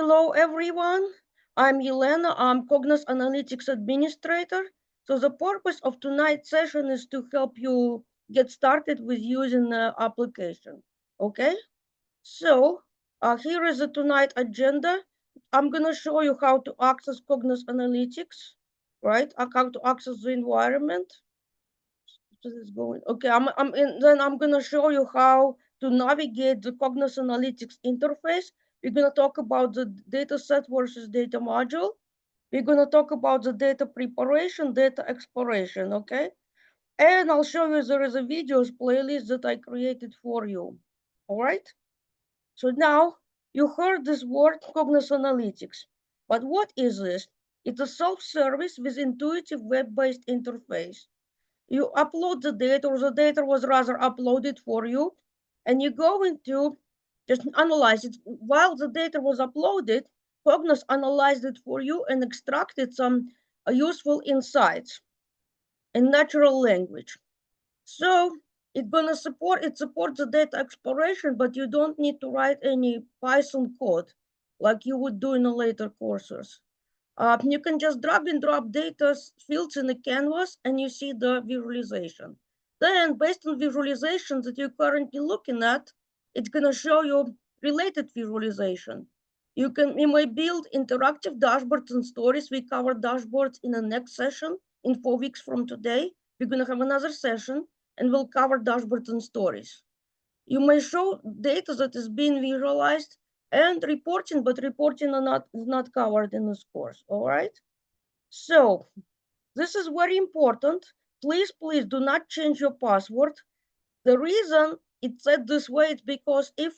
Hello, everyone. I'm Elena. I'm Cognos Analytics Administrator. So the purpose of tonight's session is to help you get started with using the application. Okay? So here is the tonight agenda. I'm going to show you how to access Cognos Analytics, right? How to access the environment. This is going. Okay, then I'm going to show you how to navigate the Cognos Analytics interface. We're going to talk about the data set versus data module. We're going to talk about the data preparation, data exploration, okay? And I'll show you there is a videos playlist that I created for you, all right? So now you heard this word Cognos Analytics, but what is this? It's a self-service with intuitive web-based interface. You upload the data, or the data was rather uploaded for you, and you go into just analyze it. While the data was uploaded, Cognos analyzed it for you and extracted some useful insights in natural language. So it supports the data exploration, but you don't need to write any Python code like you would do in the later courses. You can just drag and drop data fields in the canvas and you see the visualization. Then based on visualization that you're currently looking at, it's gonna show you related visualization. You may build interactive dashboards and stories. We cover dashboards in the next session in 4 weeks from today. We're gonna have another session and we'll cover dashboards and stories. You may show data that is being visualized and reporting, but reporting is not covered in this course, all right? So this is very important. Please do not change your password. The reason it's said this way is because if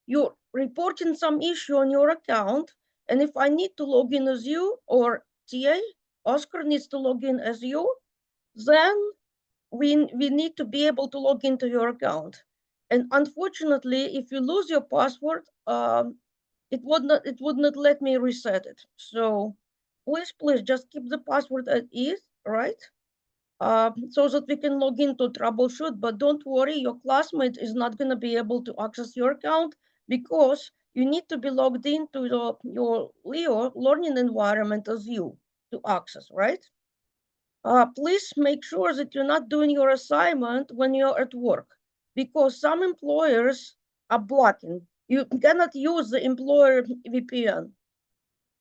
you're reporting some issue on your account, and if I need to log in as you, or TA, Oscar needs to log in as you, then we need to be able to log into your account. And unfortunately, if you lose your password, it would not let me reset it. So please just keep the password at ease, right? So that we can log in to troubleshoot. But don't worry, your classmate is not going to be able to access your account because you need to be logged into your Leo learning environment as you to access, right? Please make sure that you're not doing your assignment when you're at work, because some employers are blocking. You cannot use the employer VPN.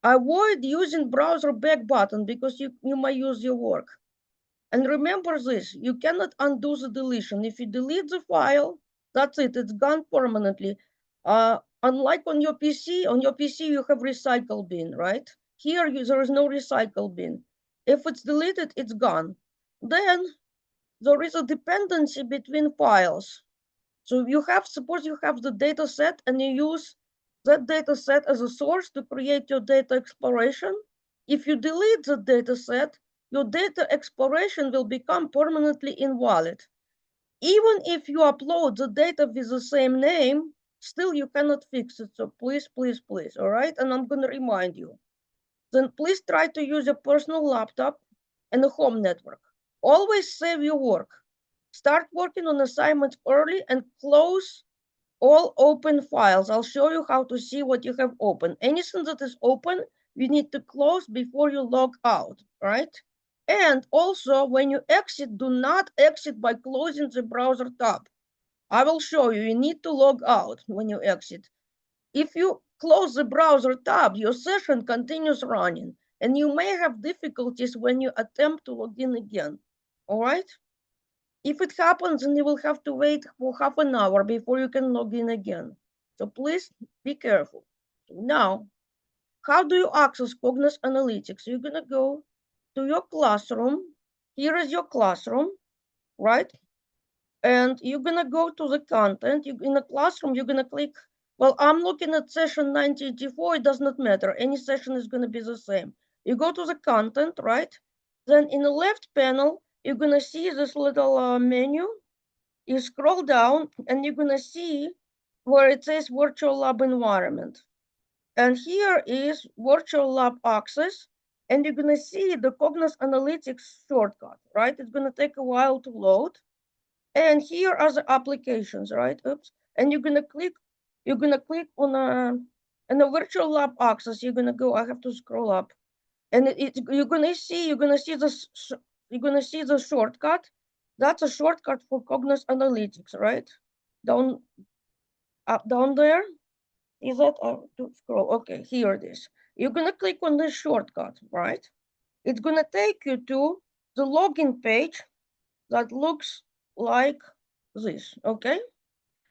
Avoid using browser back button because you might use your work. And remember this, you cannot undo the deletion. If you delete the file, that's it, it's gone permanently. Unlike on your PC you have recycle bin, right? Here there is no recycle bin. If it's deleted, it's gone. Then there is a dependency between files. So suppose you have the data set and you use that data set as a source to create your data exploration. If you delete the data set, your data exploration will become permanently invalid. Even if you upload the data with the same name, still you cannot fix it. So please, all right? And I'm gonna remind you. Then please try to use a personal laptop and a home network. Always save your work. Start working on assignments early and close all open files. I'll show you how to see what you have open. Anything that is open, you need to close before you log out, right? And also, when you exit, do not exit by closing the browser tab. I will show you, you need to log out when you exit. If you close the browser tab, your session continues running, and you may have difficulties when you attempt to log in again, all right? If it happens, then you will have to wait for half an hour before you can log in again. So please be careful. Now, how do you access Cognos Analytics? You're gonna go to your classroom. Here is your classroom, right? And you're gonna go to the content. In the classroom, you're gonna click, well, I'm looking at session 984, it does not matter. Any session is gonna be the same. You go to the content, right? Then in the left panel, you're gonna see this little menu. You scroll down and you're gonna see where it says virtual lab environment. And here is virtual lab access. And you're gonna see the Cognos Analytics shortcut, right? It's gonna take a while to load. And here are the applications, right? Oops. And you're gonna click on And the virtual lab access, you're gonna go, I have to scroll up. And you're gonna see the shortcut. That's a shortcut for Cognos Analytics, right? Down down there. Is that to scroll? Okay, here it is. You're gonna click on this shortcut, right? It's gonna take you to the login page that looks like this, okay?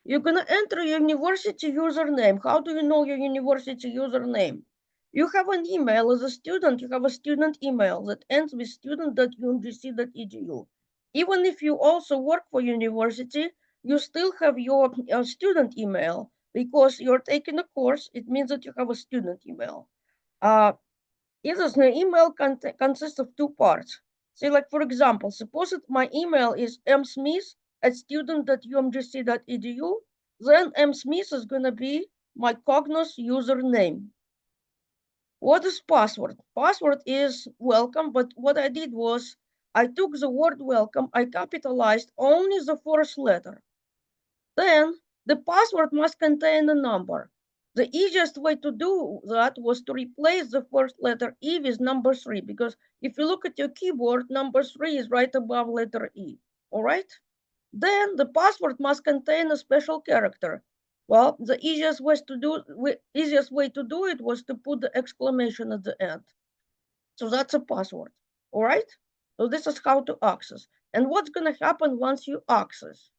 You're gonna enter your university username. How do you know your university username? You have an email as a student, you have a student email that ends with student.umgc.edu. Even if you also work for university, you still have your student email because you're taking a course. It means that you have a student email. The email consists of two parts. So like, for example, suppose that my email is msmith@student.umgc.edu, then msmith is going to be my Cognos username. What is password? Password is welcome, but what I did was I took the word welcome, I capitalized only the first letter. Then the password must contain a number. The easiest way to do that was to replace the first letter E with number 3, because if you look at your keyboard, number 3 is right above letter E, all right? Then the password must contain a special character. Well, the easiest way to do it was to put the exclamation at the end. So that's a password, all right? So this is how to access. And what's gonna happen once you access?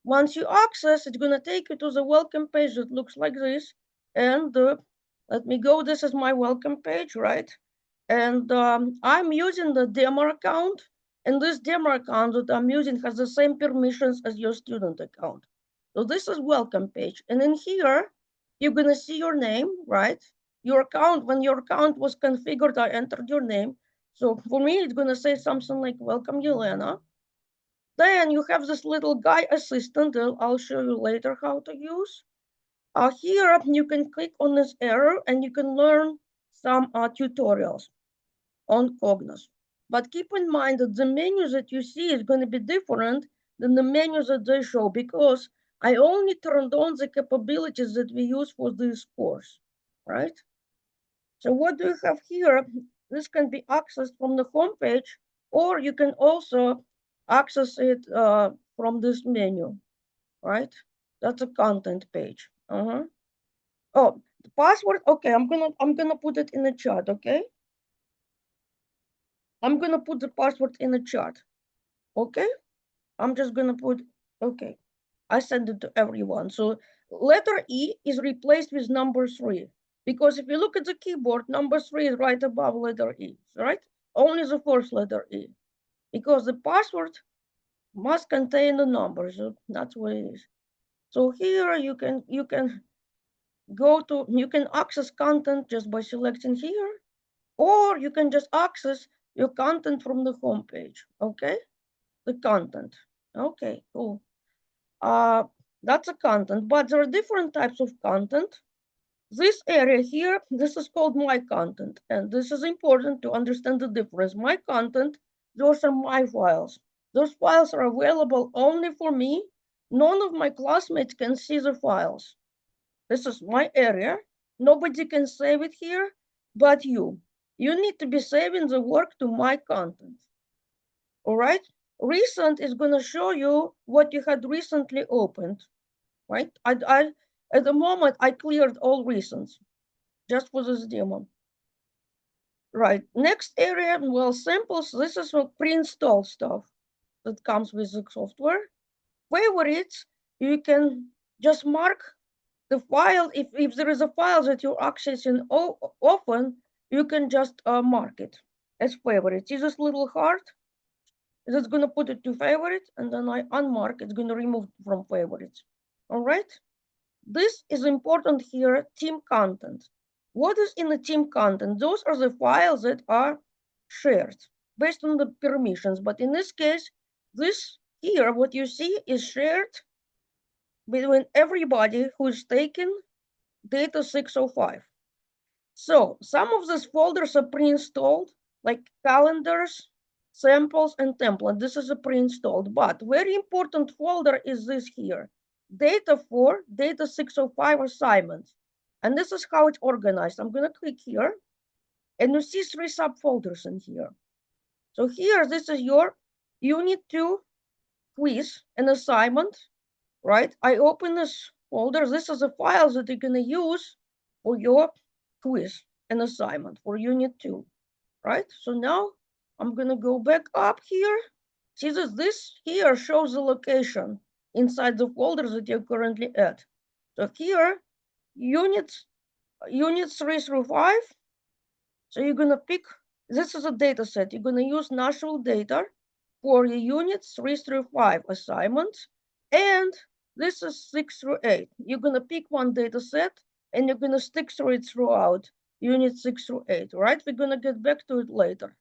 Once you access, it's gonna take you to the welcome page that looks like this. And let me go, this is my welcome page, right? And I'm using the demo account, and this demo account that I'm using has the same permissions as your student account. So this is welcome page. And in here, you're gonna see your name, right? Your account, when your account was configured, I entered your name. So for me, it's gonna say something like, welcome, Yelena. Then you have this little guy assistant that I'll show you later how to use. Here you can click on this arrow and you can learn some tutorials on Cognos. But keep in mind that the menus that you see is going to be different than the menus that they show, because I only turned on the capabilities that we use for this course, right? So what do you have here? This can be accessed from the home page, or you can also access it from this menu, right? That's a content page. Oh, the password. Okay, I'm gonna put it in the chat. Okay, I'm gonna put the password in the chat. Okay, I'm just gonna put. Okay, I send it to everyone. So letter E is replaced with number 3, because if you look at the keyboard, number 3 is right above letter E, right? Only the first letter E, because the password must contain the number. So that's what it is. So here you can you can access content just by selecting here, or you can just access your content from the home page. Okay, the content. Okay, cool. That's a content, but there are different types of content. This area here, this is called my content, and this is important to understand the difference. My content, those are my files. Those files are available only for me. None of my classmates can see the files. This is my area. Nobody can save it here but you. You need to be saving the work to my content. All right? Recent is going to show you what you had recently opened, right? At the moment, I cleared all recents just for this demo. Right, next area, well, samples. This is what pre-installed stuff that comes with the software. Favorites, you can just mark the file. If there is a file that you're accessing often, you can just mark it as favorite. See this little heart? It's going to put it to favorite, and then I unmark. It's going to remove from favorites. All right. This is important here. Team content. What is in the team content? Those are the files that are shared based on the permissions. But in this case, this here, what you see is shared between everybody who's taken data 605. So some of these folders are pre-installed, like calendars, samples, and template. This is a pre-installed, but very important folder is this here. Data 4, data 605 assignments. And this is how it's organized. I'm going to click here, and you see 3 subfolders in here. So here, this is your Unit 2 quiz and assignment, right? I open this folder. This is the files that you're going to use for your quiz and assignment for Unit 2, right? So now I'm going to go back up here. See that this here shows the location inside the folders that you're currently at. So here, units 3 through 5. So you're going to pick, this is a data set. You're going to use national data for your units 3 through 5 assignments. And this is 6 through 8. You're going to pick one data set and you're going to stick through it throughout units 6 through 8, right? We're going to get back to it later.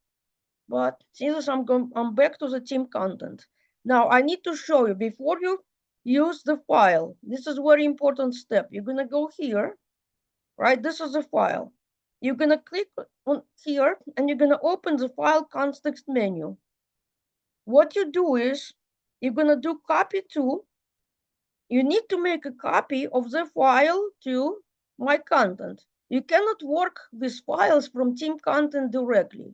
But since I'm back to the team content. Now I need to show you before you use the file. This is a very important step. You're going to go here, right? This is the file. You're going to click on here and you're going to open the file context menu. What you do is you're going to do copy to. You need to make a copy of the file to my content. You cannot work with files from team content directly.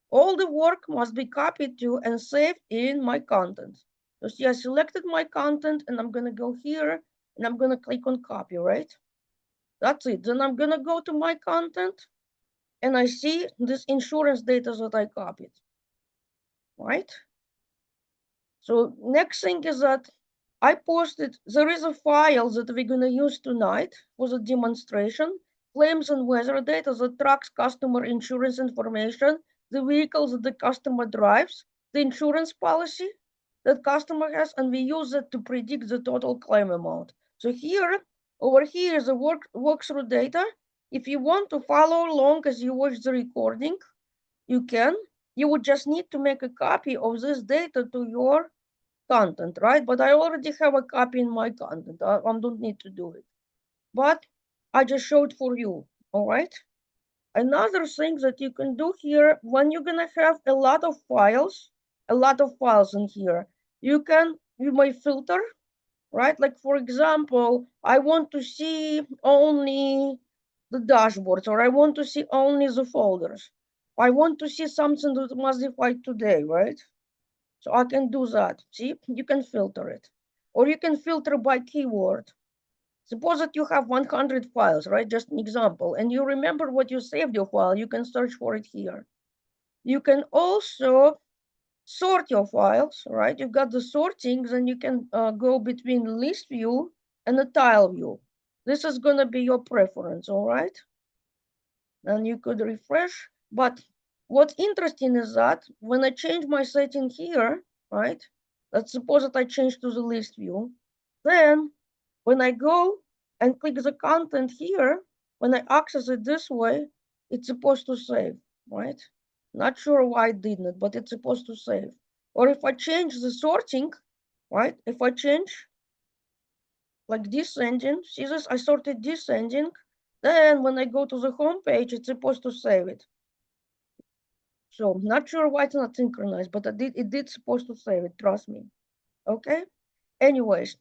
All the work must be copied to and saved in my content. So see, I selected my content and I'm going to go here and I'm going to click on copy, right? That's it. Then I'm going to go to my content and I see this insurance data that I copied, right? So next thing is that I posted, there is a file that we're going to use tonight for the demonstration, claims and weather data that tracks customer insurance information, the vehicles that the customer drives, the insurance policy that customer has, and we use it to predict the total claim amount. So here, over here is the walkthrough data. If you want to follow along as you watch the recording, you can. You would just need to make a copy of this data to your content, right? But I already have a copy in my content. I don't need to do it. But I just showed for you, all right? Another thing that you can do here, when you're gonna have a lot of files in here, you may filter, right? Like for example, I want to see only the dashboards, or I want to see only the folders. I want to see something that must be today, right? So I can do that. See, you can filter it. Or you can filter by keyword. Suppose that you have 100 files, right? Just an example. And you remember what you saved your file. You can search for it here. You can also sort your files, right? You've got the sortings and you can go between list view and the tile view. This is going to be your preference, all right? And you could refresh. But what's interesting is that when I change my setting here, right? Let's suppose that I change to the list view. Then when I go and click the content here, when I access it this way, it's supposed to save, right? Not sure why it didn't, but it's supposed to save. Or if I change the sorting, right? If I change like descending, see this, I sorted descending, then when I go to the home page, it's supposed to save it. So not sure why it's not synchronized, but it did supposed to save it, trust me. Okay? Anyways,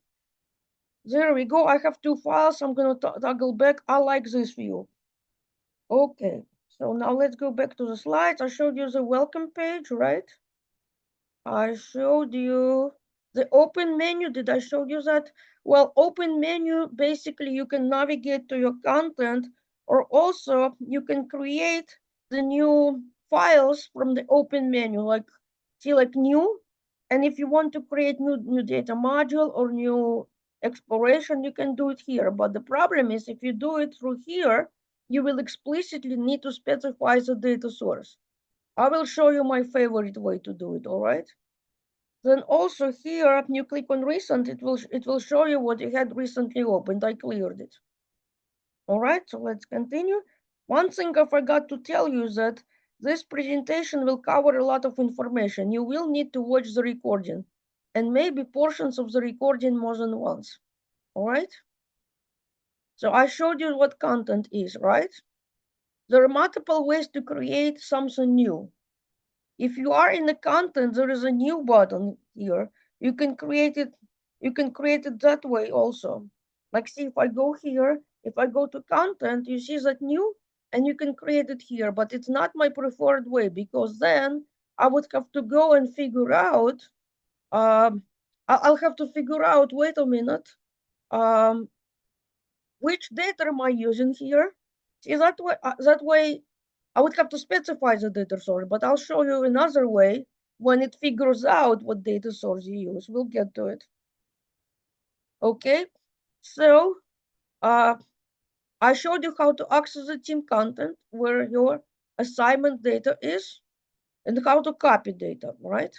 there we go. I have 2 files. I'm going to toggle back. I like this view. Okay, so now let's go back to the slides. I showed you the welcome page, right? I showed you the open menu. Did I show you that? Well, open menu, basically you can navigate to your content, or also you can create the new files from the open menu, like see like new. And if you want to create new data module or new exploration, you can do it here. But the problem is if you do it through here, you will explicitly need to specify the data source. I will show you my favorite way to do it, all right? Then also here, you click on recent, it will show you what you had recently opened. I cleared it. All right, so let's continue. One thing I forgot to tell you is that this presentation will cover a lot of information. You will need to watch the recording and maybe portions of the recording more than once. All right? So I showed you what content is, right? There are multiple ways to create something new. If you are in the content, there is a new button here. You can create it that way also. Like see if I go here If I go to content, you see that new, and you can create it here, but it's not my preferred way, because then I would have to go and figure out, I'll have to figure out, wait a minute, which data am I using here? See, that way I would have to specify the data source, but I'll show you another way when it figures out what data source you use. We'll get to it. Okay, so I showed you how to access the team content, where your assignment data is, and how to copy data, right?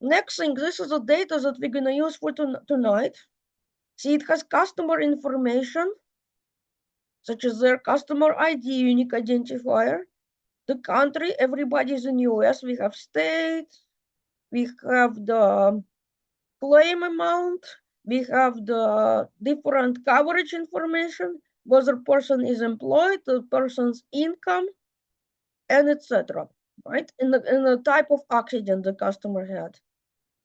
Next thing, this is the data that we're gonna use for tonight. See, it has customer information, such as their customer ID, unique identifier, the country, everybody's in US, we have state, we have the claim amount, we have the different coverage information, whether person is employed, the person's income, and etc. Right? In the type of accident the customer had.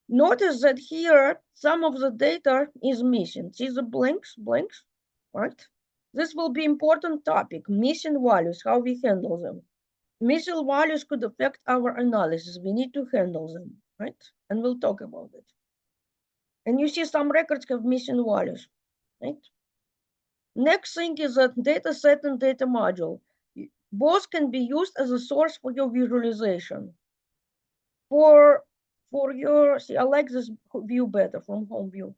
Notice that here some of the data is missing. See the blanks, right? This will be important topic, missing values, how we handle them. Missing values could affect our analysis. We need to handle them, right? And we'll talk about it. And you see some records have missing values, right? Next thing is that data set and data module. Both can be used as a source for your visualization. For your, see, I like this view better from home view.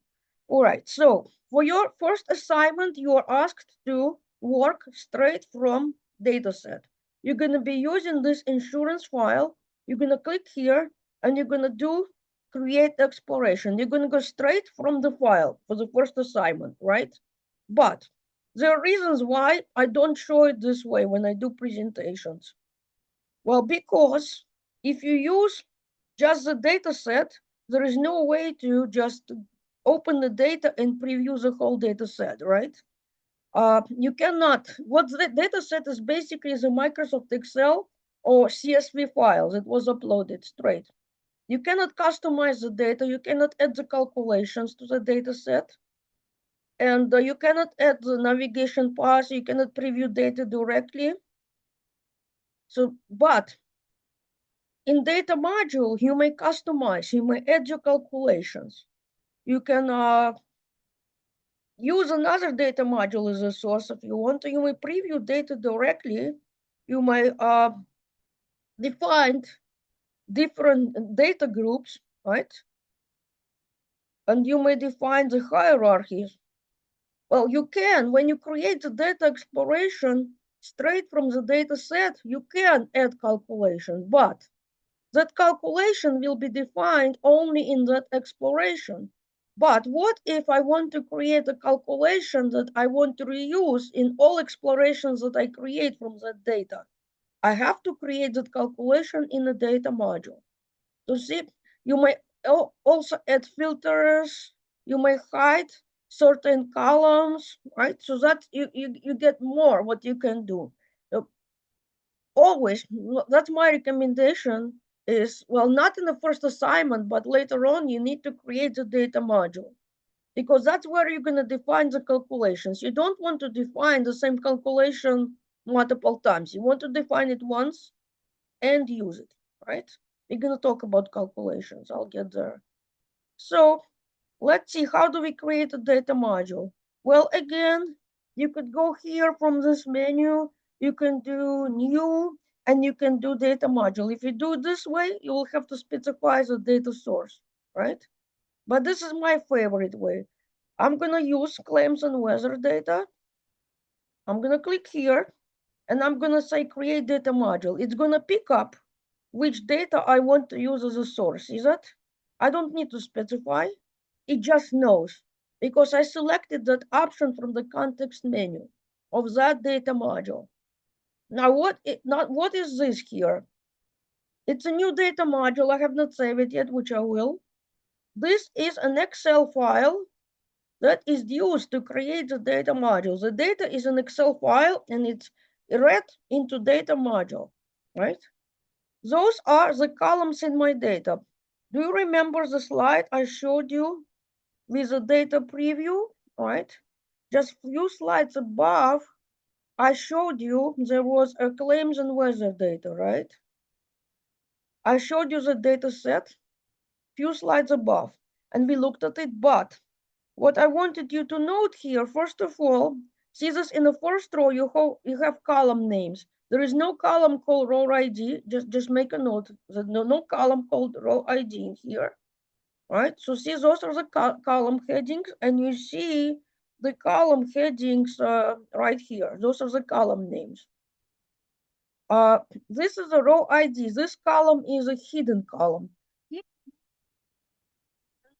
All right, so for your first assignment, you are asked to work straight from dataset. You're gonna be using this insurance file. You're gonna click here and you're gonna do create exploration. You're gonna go straight from the file for the first assignment, right? But there are reasons why I don't show it this way when I do presentations. Well, because if you use just the data set, there is no way to just open the data and preview the whole data set, right? You cannot, what the data set is basically is a Microsoft Excel or CSV file that was uploaded straight. You cannot customize the data, you cannot add the calculations to the data set, and you cannot add the navigation path, you cannot preview data directly. So, but in data module, you may customize, you may add your calculations. You can use another data module as a source if you want to. You may preview data directly. You may define different data groups, right? And you may define the hierarchies. Well, you can, when you create the data exploration straight from the data set, you can add calculation, but that calculation will be defined only in that exploration. But what if I want to create a calculation that I want to reuse in all explorations that I create from that data? I have to create that calculation in the data module. So see, you may also add filters, you may hide certain columns, right? So that you get more what you can do. So always, that's my recommendation is, well, not in the first assignment, but later on, you need to create the data module, because that's where you're going to define the calculations. You don't want to define the same calculation multiple times. You want to define it once and use it, right? We're going to talk about calculations. I'll get there. So let's see, how do we create a data module? Well, again, you could go here from this menu, you can do new, and you can do data module. If you do it this way, you will have to specify the data source, right? But this is my favorite way. I'm gonna use claims and weather data. I'm gonna click here, and I'm gonna say create data module. It's gonna pick up which data I want to use as a source. Is that? I don't need to specify. It just knows, because I selected that option from the context menu of that data module. Now, what is this here? It's a new data module. I have not saved it yet, which I will. This is an Excel file that is used to create the data module. The data is an Excel file and it's read into data module, right? Those are the columns in my data. Do you remember the slide I showed you with the data preview, right? Just few slides above, I showed you there was a claims and weather data, right? I showed you the data set few slides above, and we looked at it, but what I wanted you to note here, first of all, see this in the first row, you have column names. There is no column called row ID, just make a note, that no column called row ID in here, right? So see, those are the column headings, and you see the column headings right here. Those are the column names. This is a row ID. This column is a hidden column.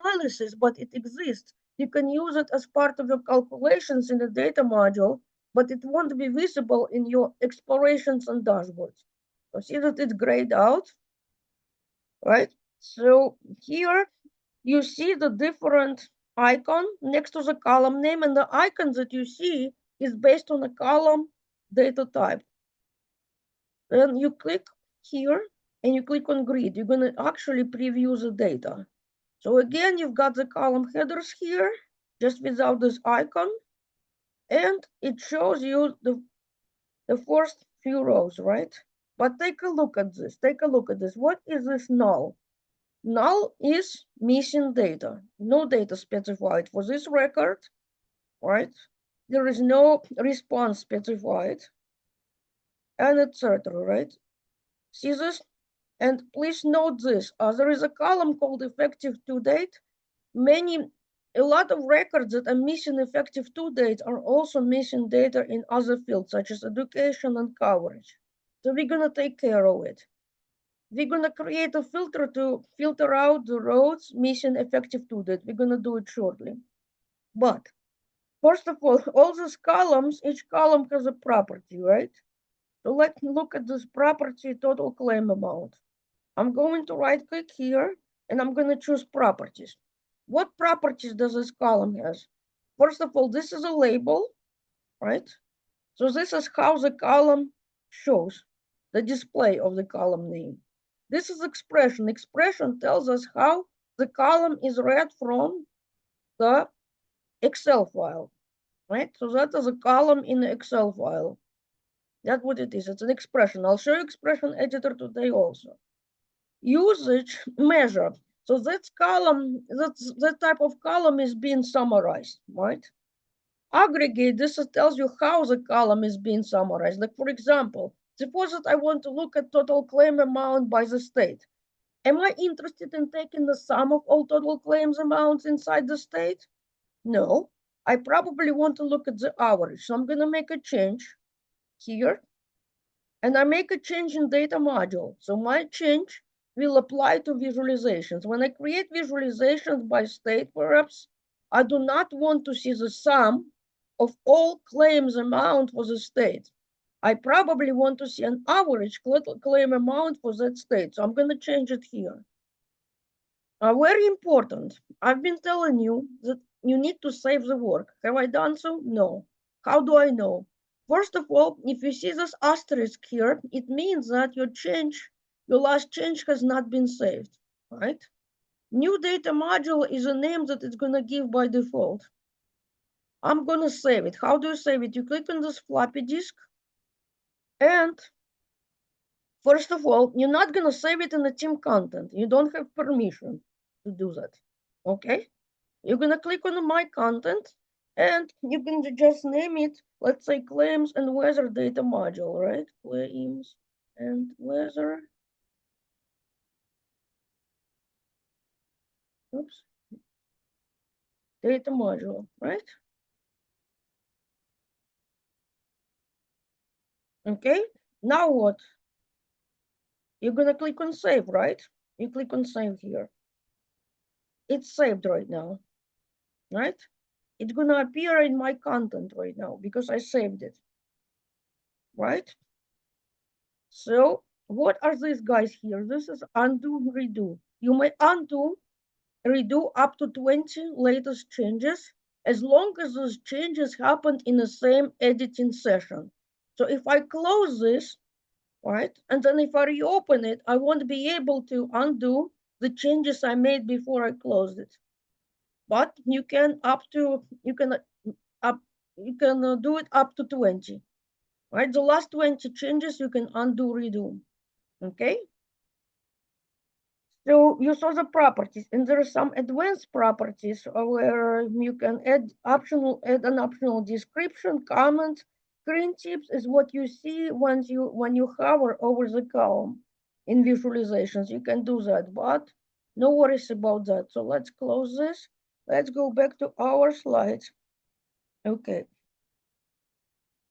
Analysis, but it exists. You can use it as part of your calculations in the data module, but it won't be visible in your explorations and dashboards. So see that it's grayed out, right? So here you see the different icon next to the column name, and the icon that you see is based on a column data type. Then you click here and you click on grid. You're gonna actually preview the data. So again, you've got the column headers here, just without this icon, and it shows you the first few rows, right? But take a look at this, take a look at this. What is this null? Null is missing data, no data specified for this record, right? There is no response specified, and etc., right? See this? And please note this, there is a column called effective to date. A lot of records that are missing effective to date are also missing data in other fields, such as education and coverage. So we're gonna take care of it. We're gonna create a filter to filter out the rows missing effective to date. We're gonna do it shortly. But first of all these columns, each column has a property, right? So let's look at this property, total claim amount. I'm going to right click here and I'm going to choose properties. What properties does this column has? First of all, this is a label, right? So this is how the column shows the display of the column name. This is expression. Expression tells us how the column is read from the Excel file, right? So that is a column in the Excel file. That's what it is. It's an expression. I'll show you expression editor today also. Usage measure. So that column, that type of column is being summarized, right? Aggregate, this tells you how the column is being summarized. Like for example, suppose that I want to look at total claim amount by the state. Am I interested in taking the sum of all total claims amounts inside the state? No, I probably want to look at the average. So I'm gonna make a change here, and I make a change in data module. So my change will apply to visualizations. When I create visualizations by state, perhaps I do not want to see the sum of all claims amount for the state. I probably want to see an average claim amount for that state. So I'm going to change it here. Very important. I've been telling you that you need to save the work. Have I done so? No. How do I know? First of all, if you see this asterisk here, it means that your last change has not been saved, right? New data module is a name that it's gonna give by default. I'm gonna save it. How do you save it? You click on this floppy disk, and first of all, you're not gonna save it in the team content. You don't have permission to do that, okay? You're gonna click on my content, and you can just name it, let's say claims and weather data module, right? Claims and weather, oops, data module, right? Okay, now what? You're gonna click on save, right? You click on save here. It's saved right now, right? It's gonna appear in my content right now because I saved it, right? So what are these guys here? This is undo, redo. You may undo, redo up to 20 latest changes as long as those changes happened in the same editing session. So if I close this, right, and then if I reopen it, I won't be able to undo the changes I made before I closed it. But you can you can do it up to 20, right? The last 20 changes you can undo, redo, okay? So you saw the properties, and there are some advanced properties where you can add an optional description, comment. Screen tips is what you see when you hover over the column in visualizations. You can do that, but no worries about that. So let's close this. Let's go back to our slides. Okay,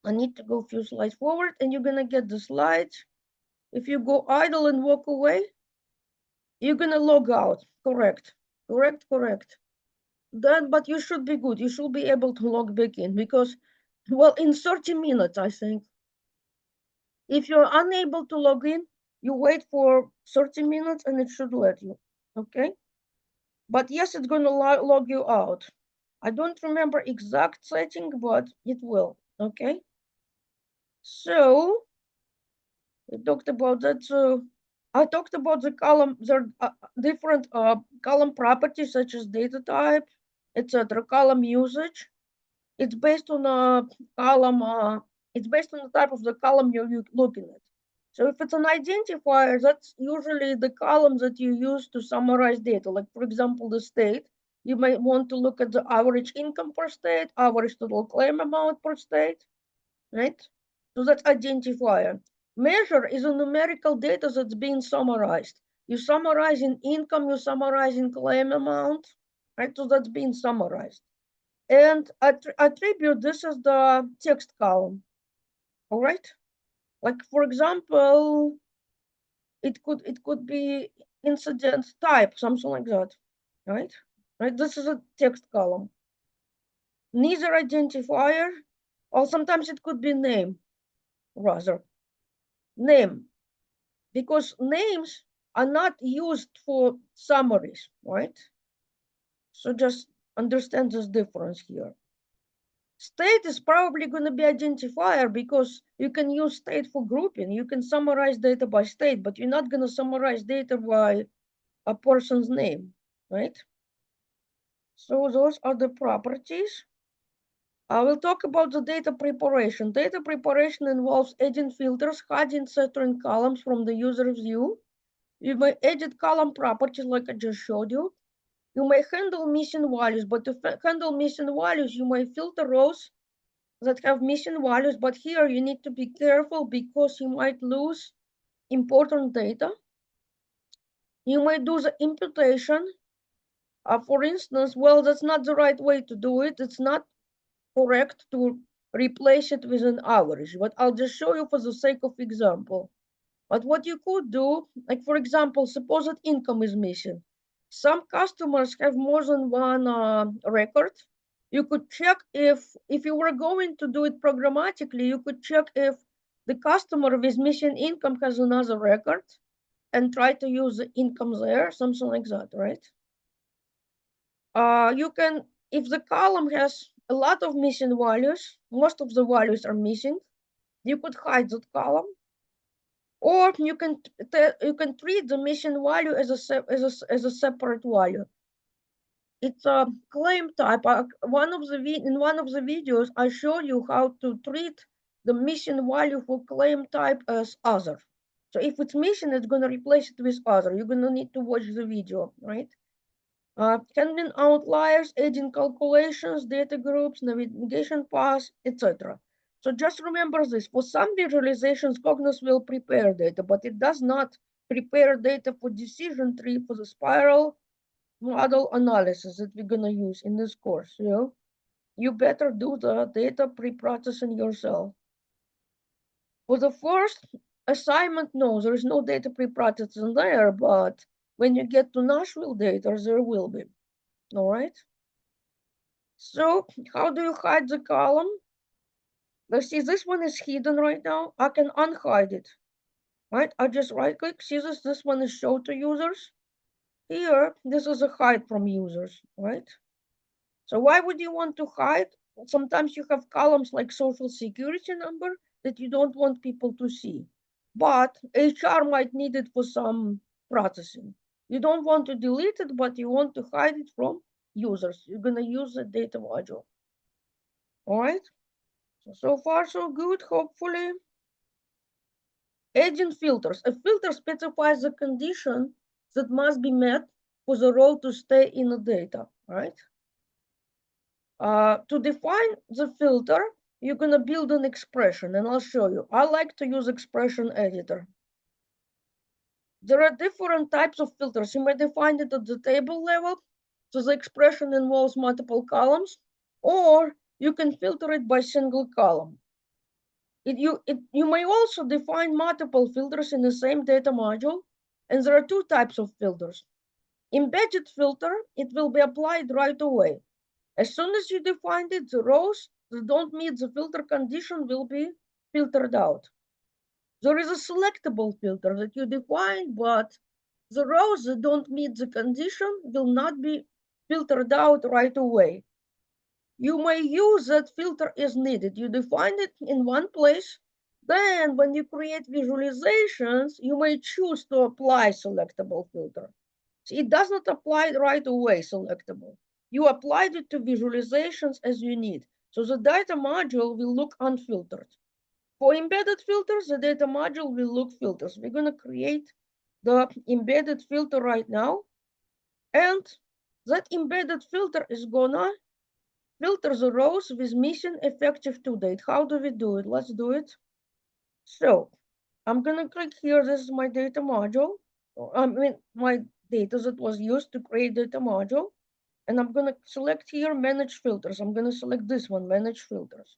I need to go a few slides forward, and you're gonna get the slides. If you go idle and walk away, you're gonna log out. Correct, correct, correct. Then, but you should be good. You should be able to log back in because, well, in 30 minutes, I think. If you're unable to log in, you wait for 30 minutes and it should let you, okay? But yes, it's gonna log you out. I don't remember exact setting, but it will, okay? So, we talked about that. So, I talked about the column. There are different column properties such as data type, etc. Column usage. It's based on a column. It's based on the type of the column you're looking at. So if it's an identifier, that's usually the column that you use to summarize data. Like for example, the state. You might want to look at the average income per state, average total claim amount per state, right? So that's identifier. Measure is a numerical data that's being summarized. You summarize in income, you summarize in claim amount, right? So that's being summarized. And attribute, this is the text column, all right? Like for example, it could be incident type, something like that, right? Right, this is a text column. Neither identifier, or sometimes it could be name, rather. Name, because names are not used for summaries, right? So just understand this difference here. State is probably going to be identifier because you can use state for grouping. You can summarize data by state, but you're not going to summarize data by a person's name, right? So those are the properties. I will talk about the data preparation. Data preparation involves adding filters, hiding certain columns from the user view. You may edit column properties like I just showed you. You may handle missing values, but to handle missing values, you may filter rows that have missing values, but here you need to be careful because you might lose important data. You might do the imputation. For instance, well, that's not the right way to do it. It's not correct to replace it with an average, but I'll just show you for the sake of example. But what you could do, like for example, suppose that income is missing. Some customers have more than one record. You could check if you were going to do it programmatically, you could check if the customer with missing income has another record and try to use the income there, something like that, right? You can, if the column has a lot of missing values, most of the values are missing, you could hide that column, or you can treat the missing value as a separate value. It's a claim type. In one of the videos, I show you how to treat the missing value for claim type as other. So if it's missing, it's going to replace it with other. You're going to need to watch the video, right? Handling outliers, adding calculations, data groups, navigation paths, etc. So just remember this. For some visualizations, Cognos will prepare data, but it does not prepare data for decision tree for the spiral model analysis that we're going to use in this course. You better do the data pre-processing yourself. For the first assignment, no, there is no data pre-processing there, but when you get to Nashville data, there will be. All right. So how do you hide the column? Let's see, this one is hidden right now. I can unhide it, right? I just right click, see this one is show to users. Here, this is a hide from users, right? So why would you want to hide? Sometimes you have columns like social security number that you don't want people to see, but HR might need it for some processing. You don't want to delete it, but you want to hide it from users. You're gonna use the data module. All right. So far, so good, hopefully. Adding filters. A filter specifies the condition that must be met for the row to stay in the data, right? To define the filter, you're going to build an expression, and I'll show you. I like to use expression editor. There are different types of filters. You may define it at the table level, so the expression involves multiple columns, or you can filter it by single column. You may also define multiple filters in the same data module, and there are two types of filters. Embedded filter, it will be applied right away. As soon as you define it, the rows that don't meet the filter condition will be filtered out. There is a selectable filter that you define, but the rows that don't meet the condition will not be filtered out right away. You may use that filter as needed. You define it in one place. Then when you create visualizations, you may choose to apply selectable filter. So it does not apply right away selectable. You applied it to visualizations as you need. So the data module will look unfiltered. For embedded filters, the data module will look filters. We're going to create the embedded filter right now. And that embedded filter is going to filter the rows with missing effective to date. How do we do it? Let's do it. So I'm going to click here. This is my data module. I mean, my data that was used to create data module. And I'm going to select here manage filters. I'm going to select this one, manage filters,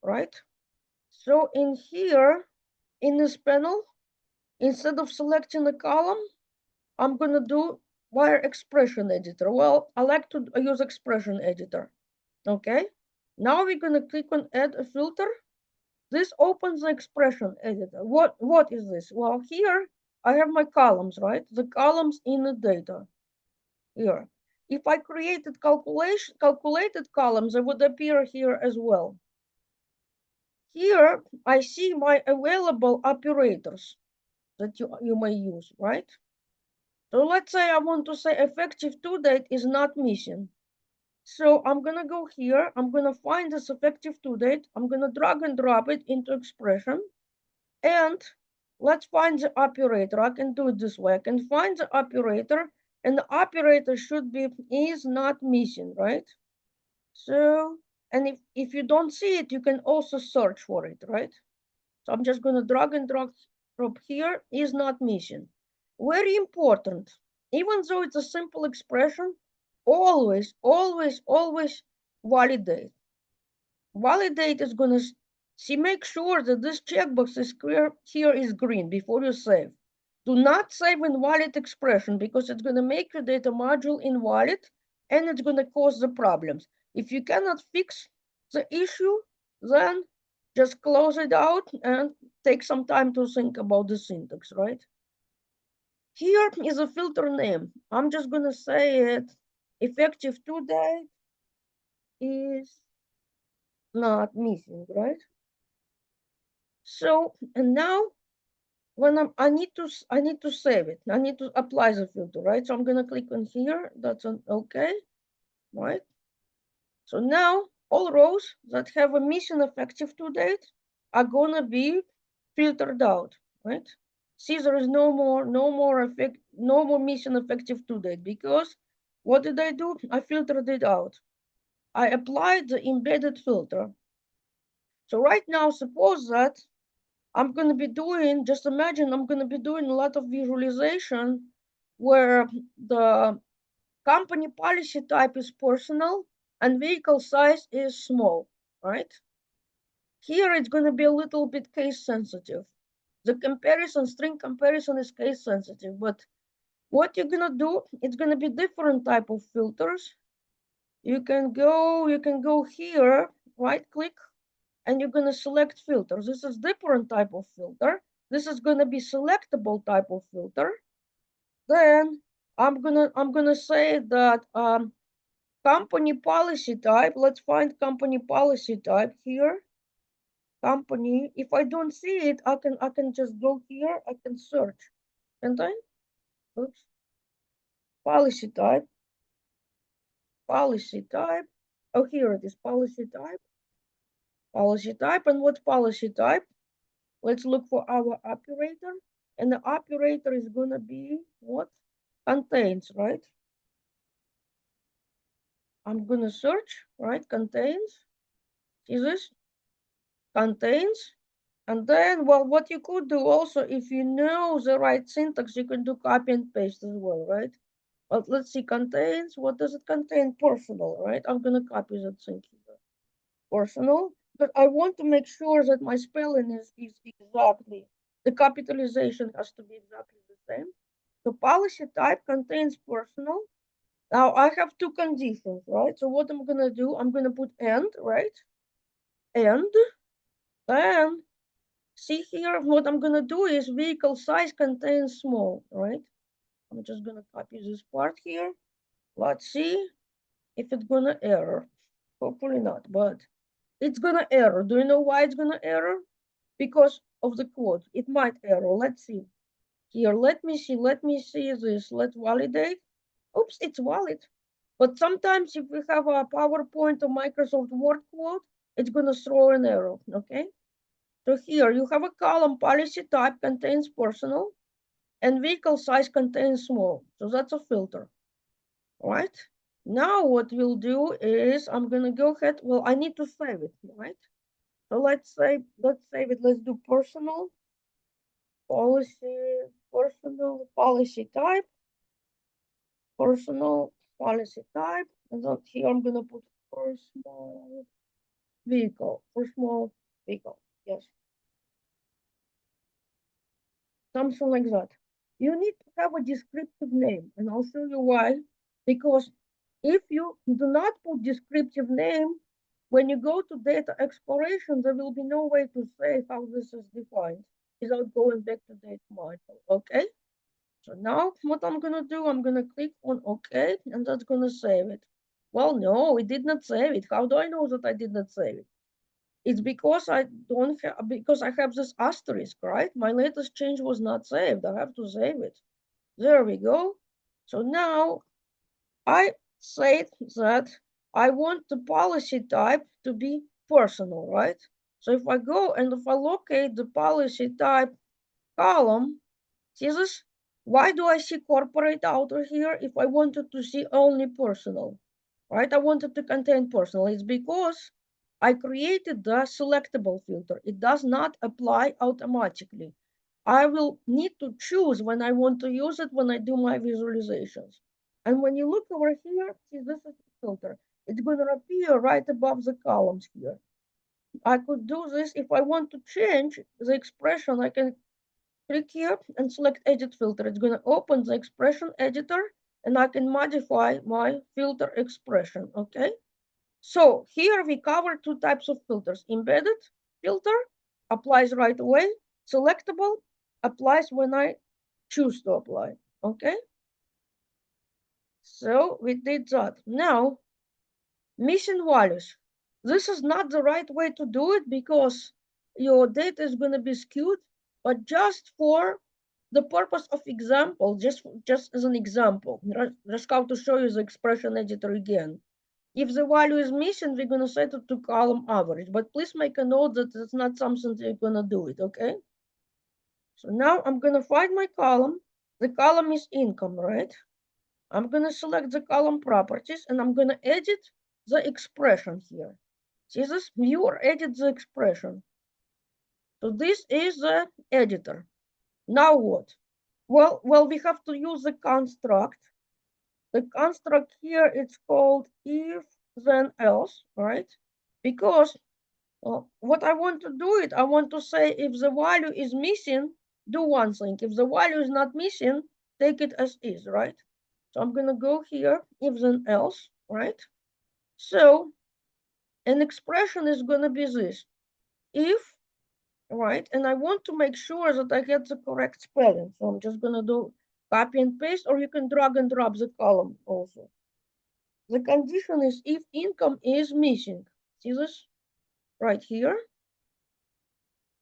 right? So in here, in this panel, instead of selecting a column, I'm going to do wire expression editor. Well, I like to use expression editor. Okay. Now we're going to click on add a filter. This opens the expression editor. What is this? Well, here I have my columns, right? The columns in the data here. If I created calculated columns, they would appear here as well. Here I see my available operators that you may use, right? So let's say I want to say effective to date is not missing. So I'm going to go here. I'm going to find this effective to date. I'm going to drag and drop it into expression. And let's find the operator. I can do it this way. I can find the operator, and the operator should be is not missing, right? So, and if you don't see it, you can also search for it, right? So I'm just going to drag and drop here, is not missing. Very important. Even though it's a simple expression, always, always, always validate. Validate is going to make sure that this checkbox is clear here is green before you save. Do not save invalid expression because it's going to make your data module invalid and it's going to cause the problems. If you cannot fix the issue, then just close it out and take some time to think about the syntax, right? Here is a filter name. I'm just going to say it effective to date is not missing, right? So, and now when I need to save it. I need to apply the filter, right? So I'm going to click on here. That's an okay, right? So now all rows that have a missing effective to date are going to be filtered out, right? See, there is no more missing effective to date because what did I do? I filtered it out. I applied the embedded filter. So right now, suppose that I'm going to be doing, just imagine I'm going to be doing a lot of visualization where the company policy type is personal and vehicle size is small, right? Here it's going to be a little bit case sensitive. The comparison, string comparison is case sensitive, but what you're going to do, it's going to be different type of filters. You can go here, right click, and you're going to select filters. This is different type of filter. This is going to be selectable type of filter. Then I'm gonna say that company policy type. Let's find company policy type here. Company. If I don't see it, I can just go here. I can search, and then oops, policy type. Policy type. Oh, here it is. Policy type. Policy type. And what policy type? Let's look for our operator. And the operator is going to be what? Contains, right? I'm going to search, right? Contains. See this? Contains. And then, well, what you could do also, if you know the right syntax, you can do copy and paste as well, right? But let's see, contains. What does it contain? Personal, right? I'm going to copy that thing here. Personal. But I want to make sure that my spelling is exactly, the capitalization has to be exactly the same. The policy type contains personal. Now I have two conditions, right? So what I'm gonna do, I'm gonna put and, right? And then see here, what I'm gonna do is vehicle size contains small, right? I'm just gonna copy this part here. Let's see if it's gonna error. Hopefully not, but it's gonna error. Do you know why it's gonna error? Because of the code. It might error. Let's see. Here, let me see this. Let's validate. Oops, it's valid. But sometimes if we have a PowerPoint or Microsoft Word quote, it's going to throw an error, okay? So here you have a column, policy type contains personal, and vehicle size contains small. So that's a filter, right? Now what we'll do is I'm going to go ahead. Well, I need to save it, right? So let's save it. Let's do personal policy type, personal policy type. And then here I'm going to put personal vehicle for small vehicle. Yes, something like that. You need to have a descriptive name, and I'll show you why. Because if you do not put descriptive name, when you go to data exploration, there will be no way to say how this is defined without going back to data module. Okay. So now what I'm gonna do, I'm gonna click on OK, and that's gonna save it. Well, no, it did not save it. How do I know that I did not save it? It's because I don't have, because I have this asterisk, right? My latest change was not saved. I have to save it. There we go. So now I said that I want the policy type to be personal, right? So if I go and if I locate the policy type column, see this? Why do I see corporate outer here if I wanted to see only personal? Right? I wanted to contain personal. It's because I created the selectable filter. It does not apply automatically. I will need to choose when I want to use it when I do my visualizations. And when you look over here, see this is the filter. It's going to appear right above the columns here. I could do this if I want to change the expression. I can click here and select edit filter. It's going to open the expression editor and I can modify my filter expression, okay? So here we cover two types of filters. Embedded filter applies right away. Selectable applies when I choose to apply, okay? So we did that. Now, missing values. This is not the right way to do it because your data is going to be skewed, but just for the purpose of example, just as an example, just how to show you the expression editor again. If the value is missing, we're going to set it to column average, but please make a note that it's not something that you're going to do it, okay? So now I'm going to find my column. The column is income, right? I'm going to select the column properties and I'm going to edit the expression here. See this? View or edit the expression. So this is the editor. Now what? Well, we have to use the construct. The construct here, it's called if then else, right? Because what I want to do it, I want to say if the value is missing, do one thing. If the value is not missing, take it as is, right? So I'm going to go here, if then else, right? So an expression is going to be this. If, right? And I want to make sure that I get the correct spelling. So I'm just going to do copy and paste, or you can drag and drop the column also. The condition is if income is missing. See this right here?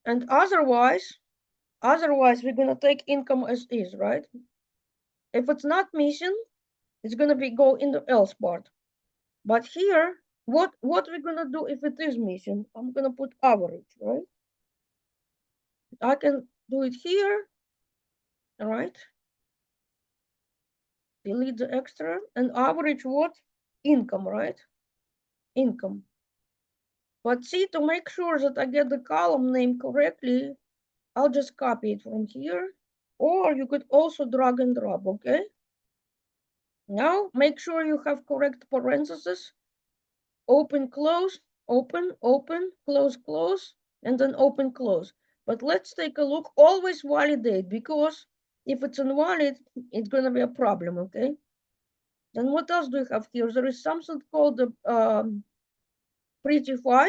And otherwise, we're going to take income as is, right? If it's not missing, it's going to be go in the else part. But here, What we're gonna do if it is missing? I'm gonna put average, right? I can do it here, all right? Delete the extra and average what? Income, right? Income. But see, to make sure that I get the column name correctly, I'll just copy it from here. Or you could also drag and drop, okay? Now make sure you have correct parentheses. Open, close, open, open, close, close, and then open, close. But let's take a look. Always validate, because if it's invalid, it's gonna be a problem, okay? Then what else do we have here? There is something called the prettify.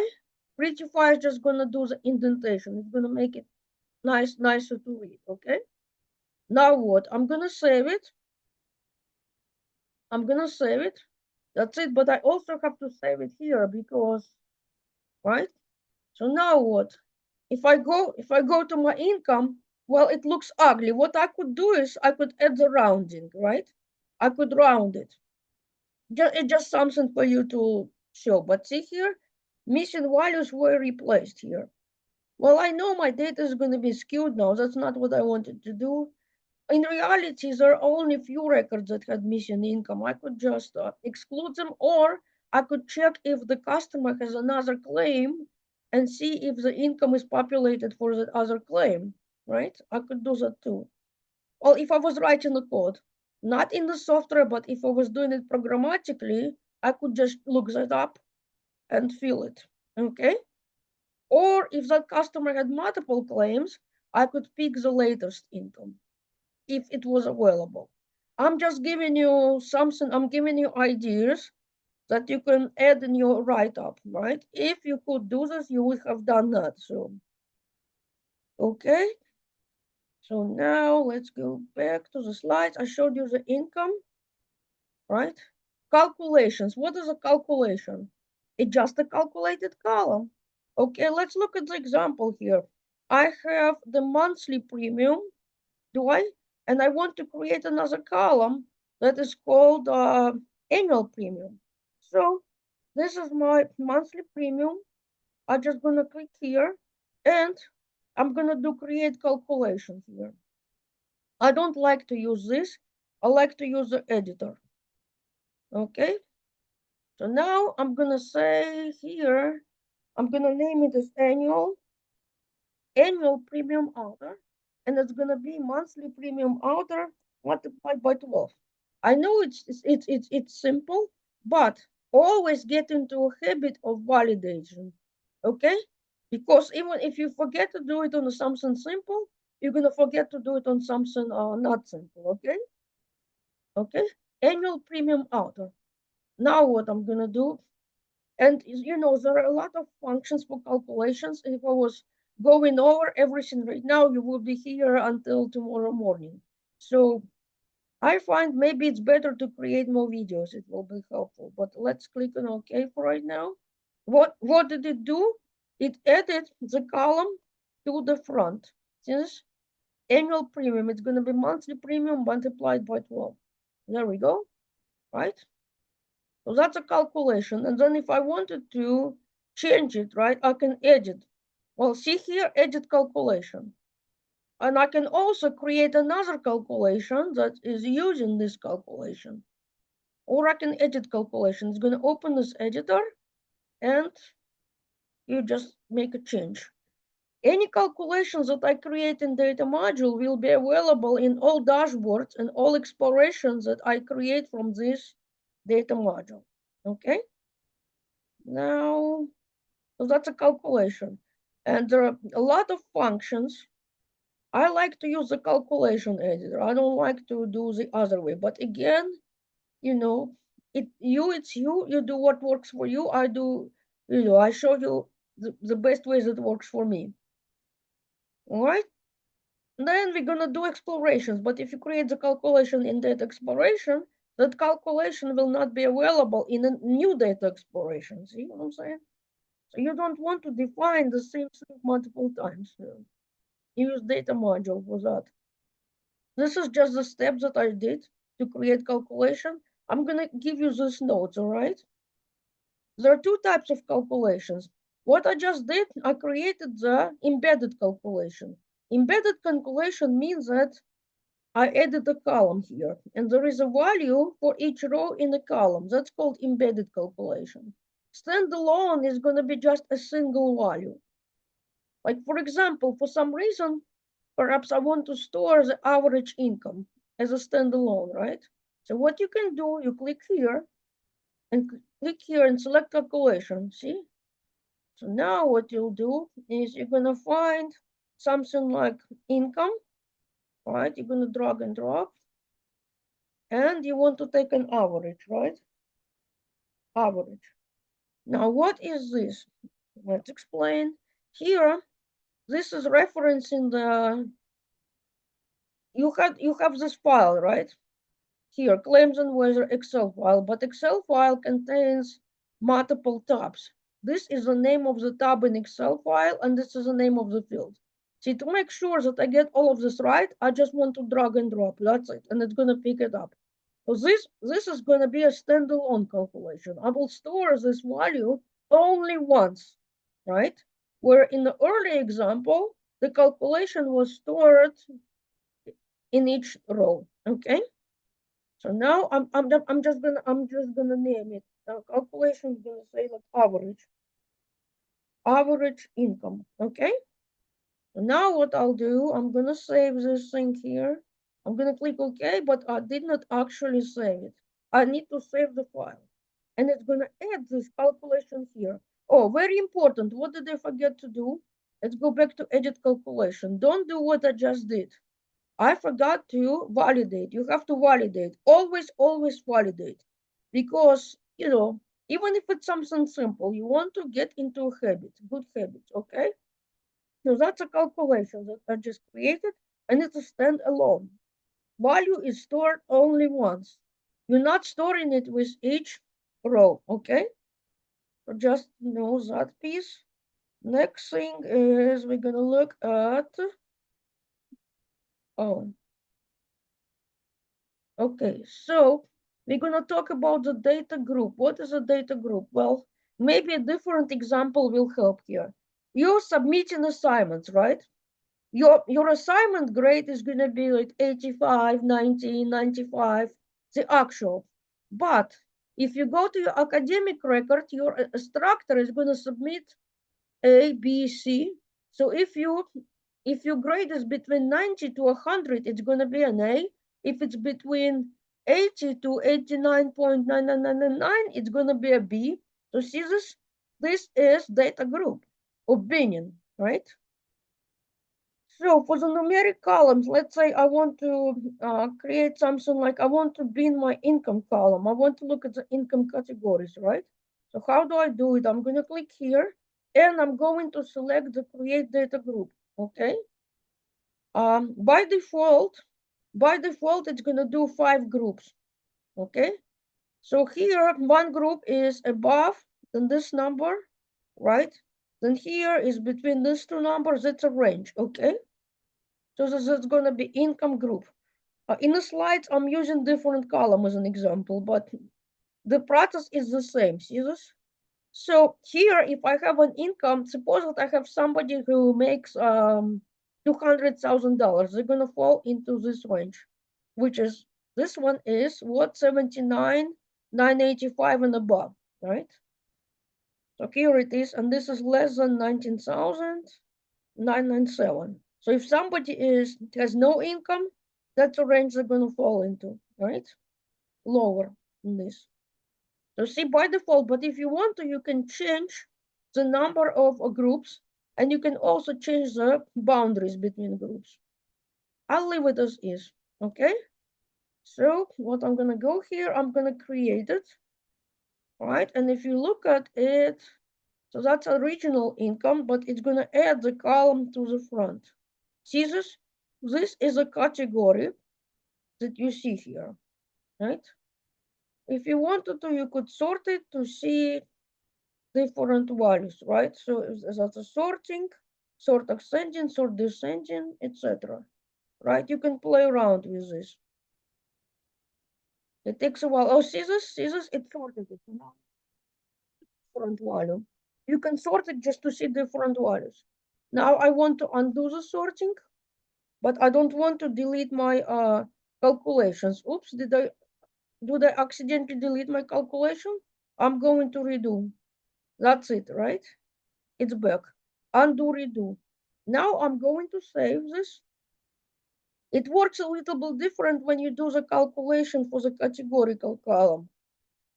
Prettify is just gonna do the indentation. It's gonna make it nicer to read, okay? Now what? I'm gonna save it. I'm gonna save it. That's it, but I also have to save it here because, right? So now what? If I go to my income, well, it looks ugly. What I could do is I could add the rounding, right? I could round it. It's just something for you to show. But see here, missing values were replaced here. Well, I know my data is going to be skewed now. That's not what I wanted to do. In reality, there are only few records that had missing income. I could just exclude them, or I could check if the customer has another claim and see if the income is populated for that other claim, right? I could do that too. Well, if I was writing the code, not in the software, but if I was doing it programmatically, I could just look that up and fill it, okay? Or if that customer had multiple claims, I could pick the latest income if it was available. I'm just giving you something, I'm giving you ideas that you can add in your write-up, right? If you could do this, you would have done that. So, okay. So now let's go back to the slides. I showed you the income, right? Calculations. What is a calculation? It's just a calculated column. Okay, let's look at the example here. I have the monthly premium, do I? And I want to create another column that is called annual premium. So this is my monthly premium. I'm just gonna click here and I'm gonna do create calculation here. I don't like to use this. I like to use the editor. Okay. So now I'm gonna say here, I'm gonna name it as annual premium order, and it's gonna be monthly premium order multiplied by 12. I know it's simple, but always get into a habit of validation, okay? Because even if you forget to do it on something simple, you're gonna forget to do it on something not simple, okay? Okay, annual premium order. Now what I'm gonna do, and you know, there are a lot of functions for calculations. If I was going over everything right now, you will be here until tomorrow morning. So I find maybe it's better to create more videos. It will be helpful. But let's click on OK for right now. What did it do? It added the column to the front. Since annual premium, it's going to be monthly premium multiplied by 12. There we go, right? So that's a calculation. And then if I wanted to change it, right, I can edit. Well, see here, edit calculation. And I can also create another calculation that is using this calculation. Or I can edit calculation. It's going to open this editor and you just make a change. Any calculations that I create in data module will be available in all dashboards and all explorations that I create from this data module. Okay? Now, so that's a calculation. And there are a lot of functions. I like to use the calculation editor. I don't like to do the other way. But again, you know, it's you. You do what works for you. I do, I show you the best ways that works for me. All right? Then we're gonna do explorations. But if you create the calculation in data exploration, that calculation will not be available in a new data exploration. See what I'm saying? So you don't want to define the same thing multiple times. Use data module for that. This is just the steps that I did to create calculation. I'm gonna give you these notes, all right? There are two types of calculations. What I just did, I created the embedded calculation. Embedded calculation means that I added a column here, and there is a value for each row in the column. That's called embedded calculation. Standalone is going to be just a single value. Like, for example, for some reason, perhaps I want to store the average income as a standalone, right? So what you can do, you click here and select calculation, see? So now what you'll do is you're gonna find something like income, right? You're gonna drag and drop, and you want to take an average, right? Average. Now what is this? Let's explain. Here, this is referencing the, you have this file, right? Here, claims and weather Excel file, but Excel file contains multiple tabs. This is the name of the tab in Excel file, and this is the name of the field. See, to make sure that I get all of this right, I just want to drag and drop, that's it, and it's gonna pick it up. So this is gonna be a standalone calculation. I will store this value only once, right? Where in the early example, the calculation was stored in each row, okay? So now I'm just gonna name it. Calculation is gonna say like average income. Okay. So now what I'll do, I'm gonna save this thing here. I'm gonna click OK, but I did not actually save it. I need to save the file, and it's gonna add this calculation here. Oh, very important. What did I forget to do? Let's go back to edit calculation. Don't do what I just did. I forgot to validate. You have to validate. Always validate. Because, even if it's something simple, you want to get into a habit, good habits, okay? So that's a calculation that I just created, and it's a standalone. Value is stored only once. You're not storing it with each row, okay? So just know that piece. Next thing is we're gonna look at, oh, okay, so we're going to talk about the data group. What is a data group? Well, maybe a different example will help here. You're submitting assignments, right? Your assignment grade is going to be like 85, 90, 95, the actual. But if you go to your academic record, your instructor is going to submit A, B, C. So if your grade is between 90 to 100, it's going to be an A. If it's between 80 to 89.9999, it's going to be a B. So see this? This is data group opinion, right? So for the numeric columns, let's say I want to create something like I want to bin my income column. I want to look at the income categories, right? So how do I do it? I'm going to click here and I'm going to select the create data group, okay? By default, it's going to do 5 groups, okay? So here, one group is above than this number, right? Then here is between these two numbers, it's a range, okay? So this is going to be income group. In the slides, I'm using different column as an example, but the process is the same. See this? So here, if I have an income, suppose that I have somebody who makes $200,000, they're gonna fall into this range, which is this one is what 79,985 and above, right? So here it is, and this is less than 19,997. So if somebody has no income, that's the range they're gonna fall into, right? Lower than this. So see by default, but if you want to, you can change the number of groups, and you can also change the boundaries between groups. I'll leave it as is, okay? So what I'm gonna go here, I'm gonna create it, right? And if you look at it, so that's original income, but it's gonna add the column to the front. See this? This is a category that you see here, right? If you wanted to, you could sort it to see different values, right? So that's a sorting, sort ascending, sort descending, etc. Right? You can play around with this. It takes a while. Oh, see this? It's sorted it. different value. You can sort it just to see different values. Now I want to undo the sorting, but I don't want to delete my calculations. Oops, did I accidentally delete my calculation? I'm going to redo. That's it, right? It's back. Undo, redo. Now I'm going to save this. It works a little bit different when you do the calculation for the categorical column.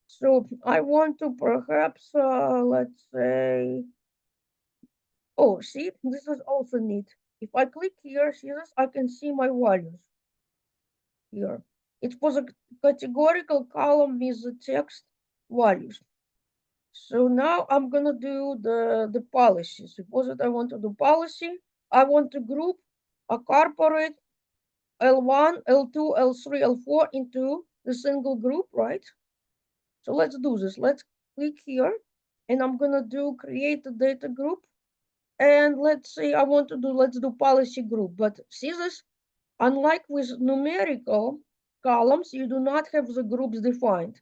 So I want to perhaps, let's say, oh, see, this is also neat. If I click here, see this, I can see my values here. It was a categorical column with the text values. So now I'm gonna do the policy. Suppose that I want to do policy. I want to group a corporate L1, L2, L3, L4 into the single group, right? So let's do this. Let's click here and I'm gonna do create a data group. And let's say I want to do, let's do policy group. But see this, unlike with numerical columns, you do not have the groups defined.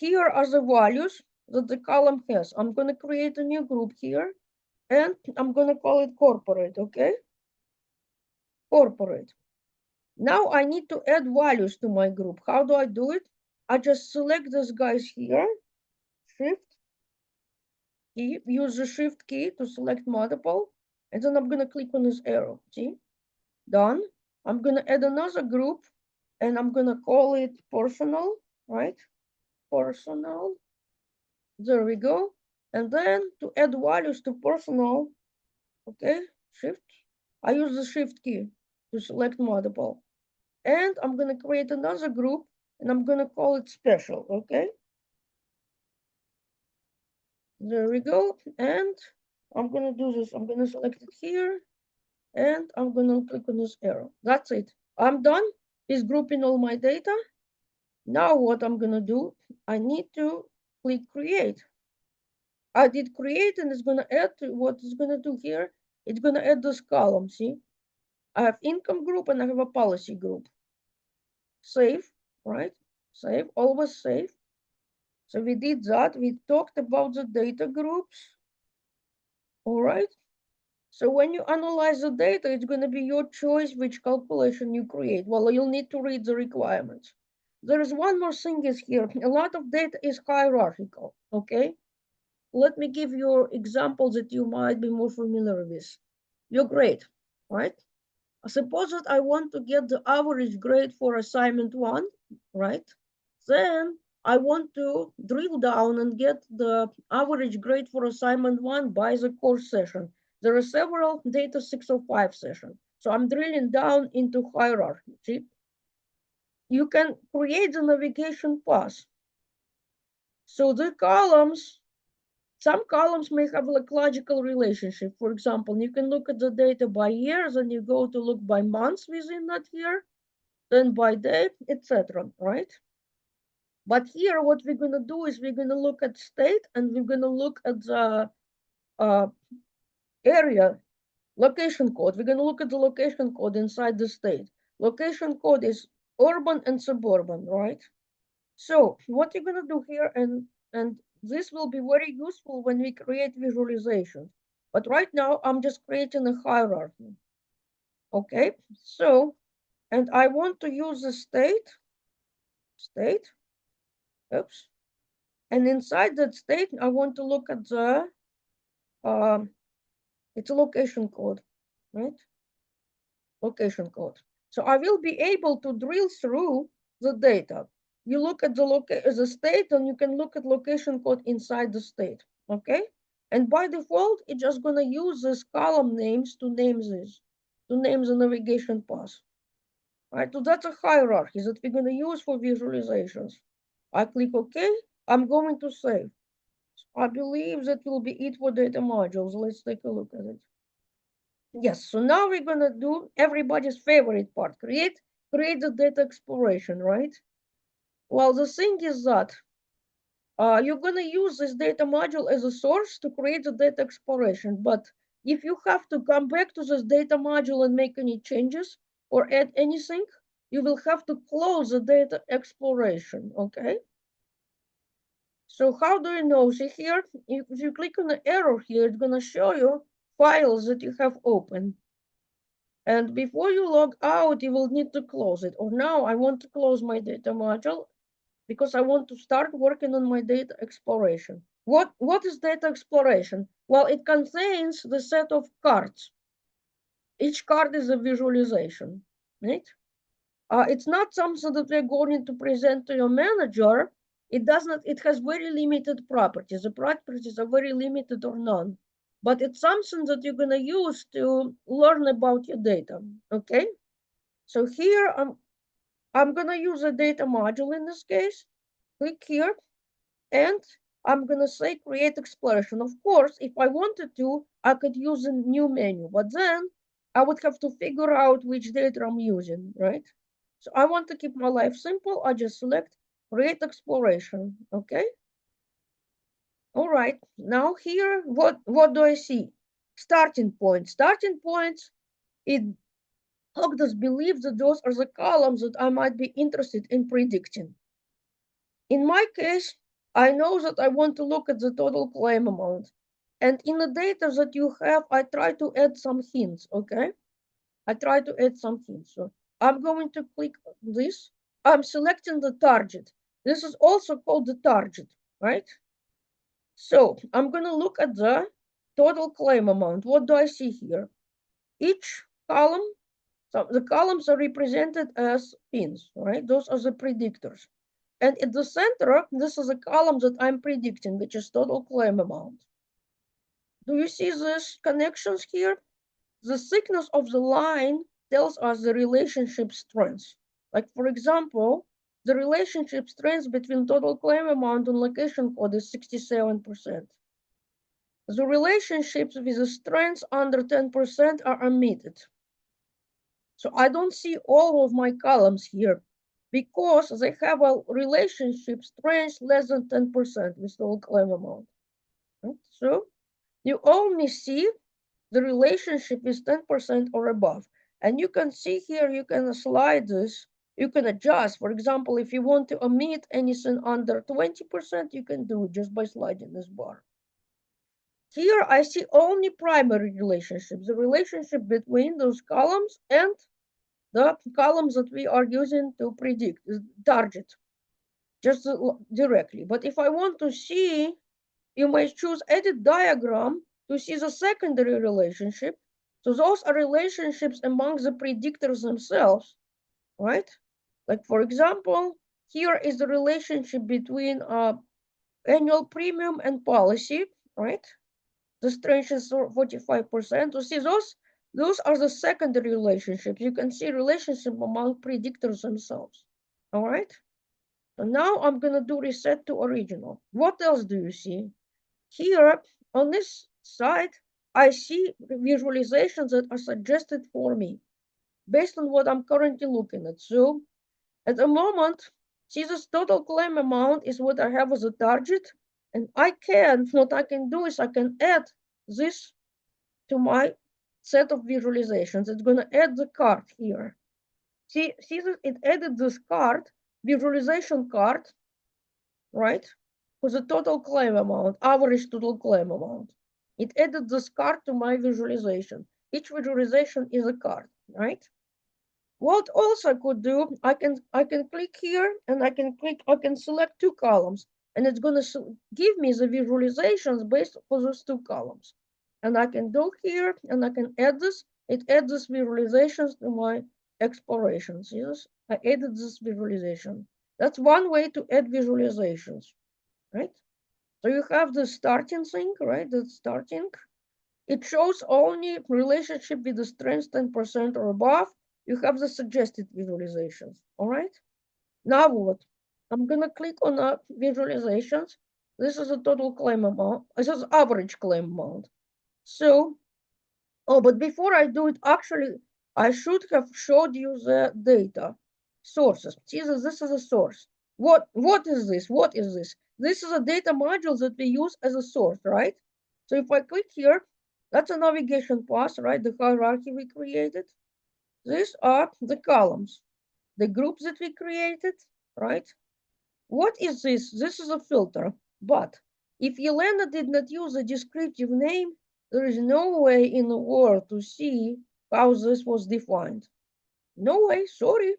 Here are the values that the column has. I'm gonna create a new group here and I'm gonna call it corporate, okay? Corporate. Now I need to add values to my group. How do I do it? I just select these guys here, shift key, use the shift key to select multiple, and then I'm gonna click on this arrow, see? Done. I'm gonna add another group and I'm gonna call it personal, right? Personal, there we go. And then to add values to personal, okay, shift, I use the shift key to select multiple. And I'm gonna create another group and I'm gonna call it special, okay? There we go. And I'm gonna do this. I'm gonna select it here and I'm gonna click on this arrow. That's it. I'm done with grouping all my data. Now what I'm gonna do, I need to click create. I did create and it's gonna add to what it's gonna do here. It's gonna add this column, see? I have income group and I have a policy group. Save, right? Save, always save. So we did that. We talked about the data groups. All right. So when you analyze the data, it's going to be your choice which calculation you create. Well, you'll need to read the requirements. There is one more thing is here. A lot of data is hierarchical, okay? Let me give you examples that you might be more familiar with. Your grade, right? Suppose that I want to get the average grade for assignment 1, right? Then I want to drill down and get the average grade for assignment 1 by the course session. There are several data 605 sessions. So I'm drilling down into hierarchy. See? You can create the navigation path. So the columns, some columns may have like logical relationship. For example, you can look at the data by years and you go to look by months within that year, then by date, etc., right? But here, what we're going to do is we're going to look at state and we're going to look at the area location code. We're going to look at the location code inside the state. Location code is urban and suburban, right? So what you're going to do here, and this will be very useful when we create visualizations. But right now, I'm just creating a hierarchy. Okay, so, and I want to use the state, oops. And inside that state, I want to look at the, it's a location code, right? Location code. So I will be able to drill through the data. You look at the state and you can look at location code inside the state, okay? And by default, it's just gonna use these column names to name this, to name the navigation path, right? So that's a hierarchy that we're gonna use for visualizations. I click OK, I'm going to save. I believe that will be it for data modules. Let's take a look at it. Yes, so now we're gonna do everybody's favorite part, create the data exploration, right? Well, the thing is that you're gonna use this data module as a source to create the data exploration, but if you have to come back to this data module and make any changes or add anything, you will have to close the data exploration, okay? So how do you know? See here, if you click on the arrow here, it's going to show you files that you have open. And before you log out, you will need to close it. Or now I want to close my data module because I want to start working on my data exploration. What is data exploration? Well, it contains the set of cards. Each card is a visualization, right? It's not something that we're going to present to your manager. It does not. It has very limited properties. The properties are very limited or none. But it's something that you're going to use to learn about your data, okay? So here I'm going to use a data module in this case. Click here, and I'm going to say create exploration. Of course, if I wanted to, I could use a new menu, but then I would have to figure out which data I'm using, right? So I want to keep my life simple. I just select create exploration, okay? All right, now here, what do I see? Starting point. Starting points, it Cognos believes that those are the columns that I might be interested in predicting. In my case, I know that I want to look at the total claim amount. And in the data that you have, I try to add some hints, okay? I try to add some hints. So I'm going to click this. I'm selecting the target. This is also called the target, right? So I'm going to look at the total claim amount. What do I see here? Each column, so the columns are represented as pins, right? Those are the predictors. And at the center, this is a column that I'm predicting, which is total claim amount. Do you see these connections here? The thickness of the line tells us the relationship strength. Like, for example, the relationship strength between total claim amount and location code is 67%. The relationships with the strengths under 10% are omitted. So I don't see all of my columns here because they have a relationship strength less than 10% with total claim amount. Right? So you only see the relationship is 10% or above. And you can see here, you can slide this, you can adjust. For example, if you want to omit anything under 20%, you can do it just by sliding this bar. Here I see only primary relationships, the relationship between those columns and the columns that we are using to predict, target, just directly. But if I want to see, you may choose edit diagram to see the secondary relationship. So those are relationships among the predictors themselves, right? Like, for example, here is the relationship between annual premium and policy, right? The strength is 45%. You see, those are the secondary relationships. You can see relationship among predictors themselves, all right? So now I'm gonna do reset to original. What else do you see? Here on this side, I see visualizations that are suggested for me based on what I'm currently looking at. So at the moment, see this total claim amount is what I have as a target. And what I can do is I can add this to my set of visualizations. It's going to add the card here. See that it added this card, visualization card, right? For the total claim amount, average total claim amount. It added this card to my visualization. Each visualization is a card, right? What else I could do, I can click here and I can select two columns, and it's going to give me the visualizations based on those two columns. And I can go here and I can add this. It adds these visualizations to my explorations. Yes, I added this visualization. That's one way to add visualizations, right? So you have the starting thing, right? The starting. It shows only relationship with the strength 10% or above. You have the suggested visualizations, all right? Now what? I'm gonna click on visualizations. This is a total claim amount. This is average claim amount. So, but before I do it, actually, I should have showed you the data sources. See, this is a source. What is this? What is this? This is a data module that we use as a source, right? So if I click here, that's a navigation path, right? The hierarchy we created. These are the columns, the groups that we created, right? What is this? This is a filter. But if Yelena did not use a descriptive name, there is no way in the world to see how this was defined. No way, sorry.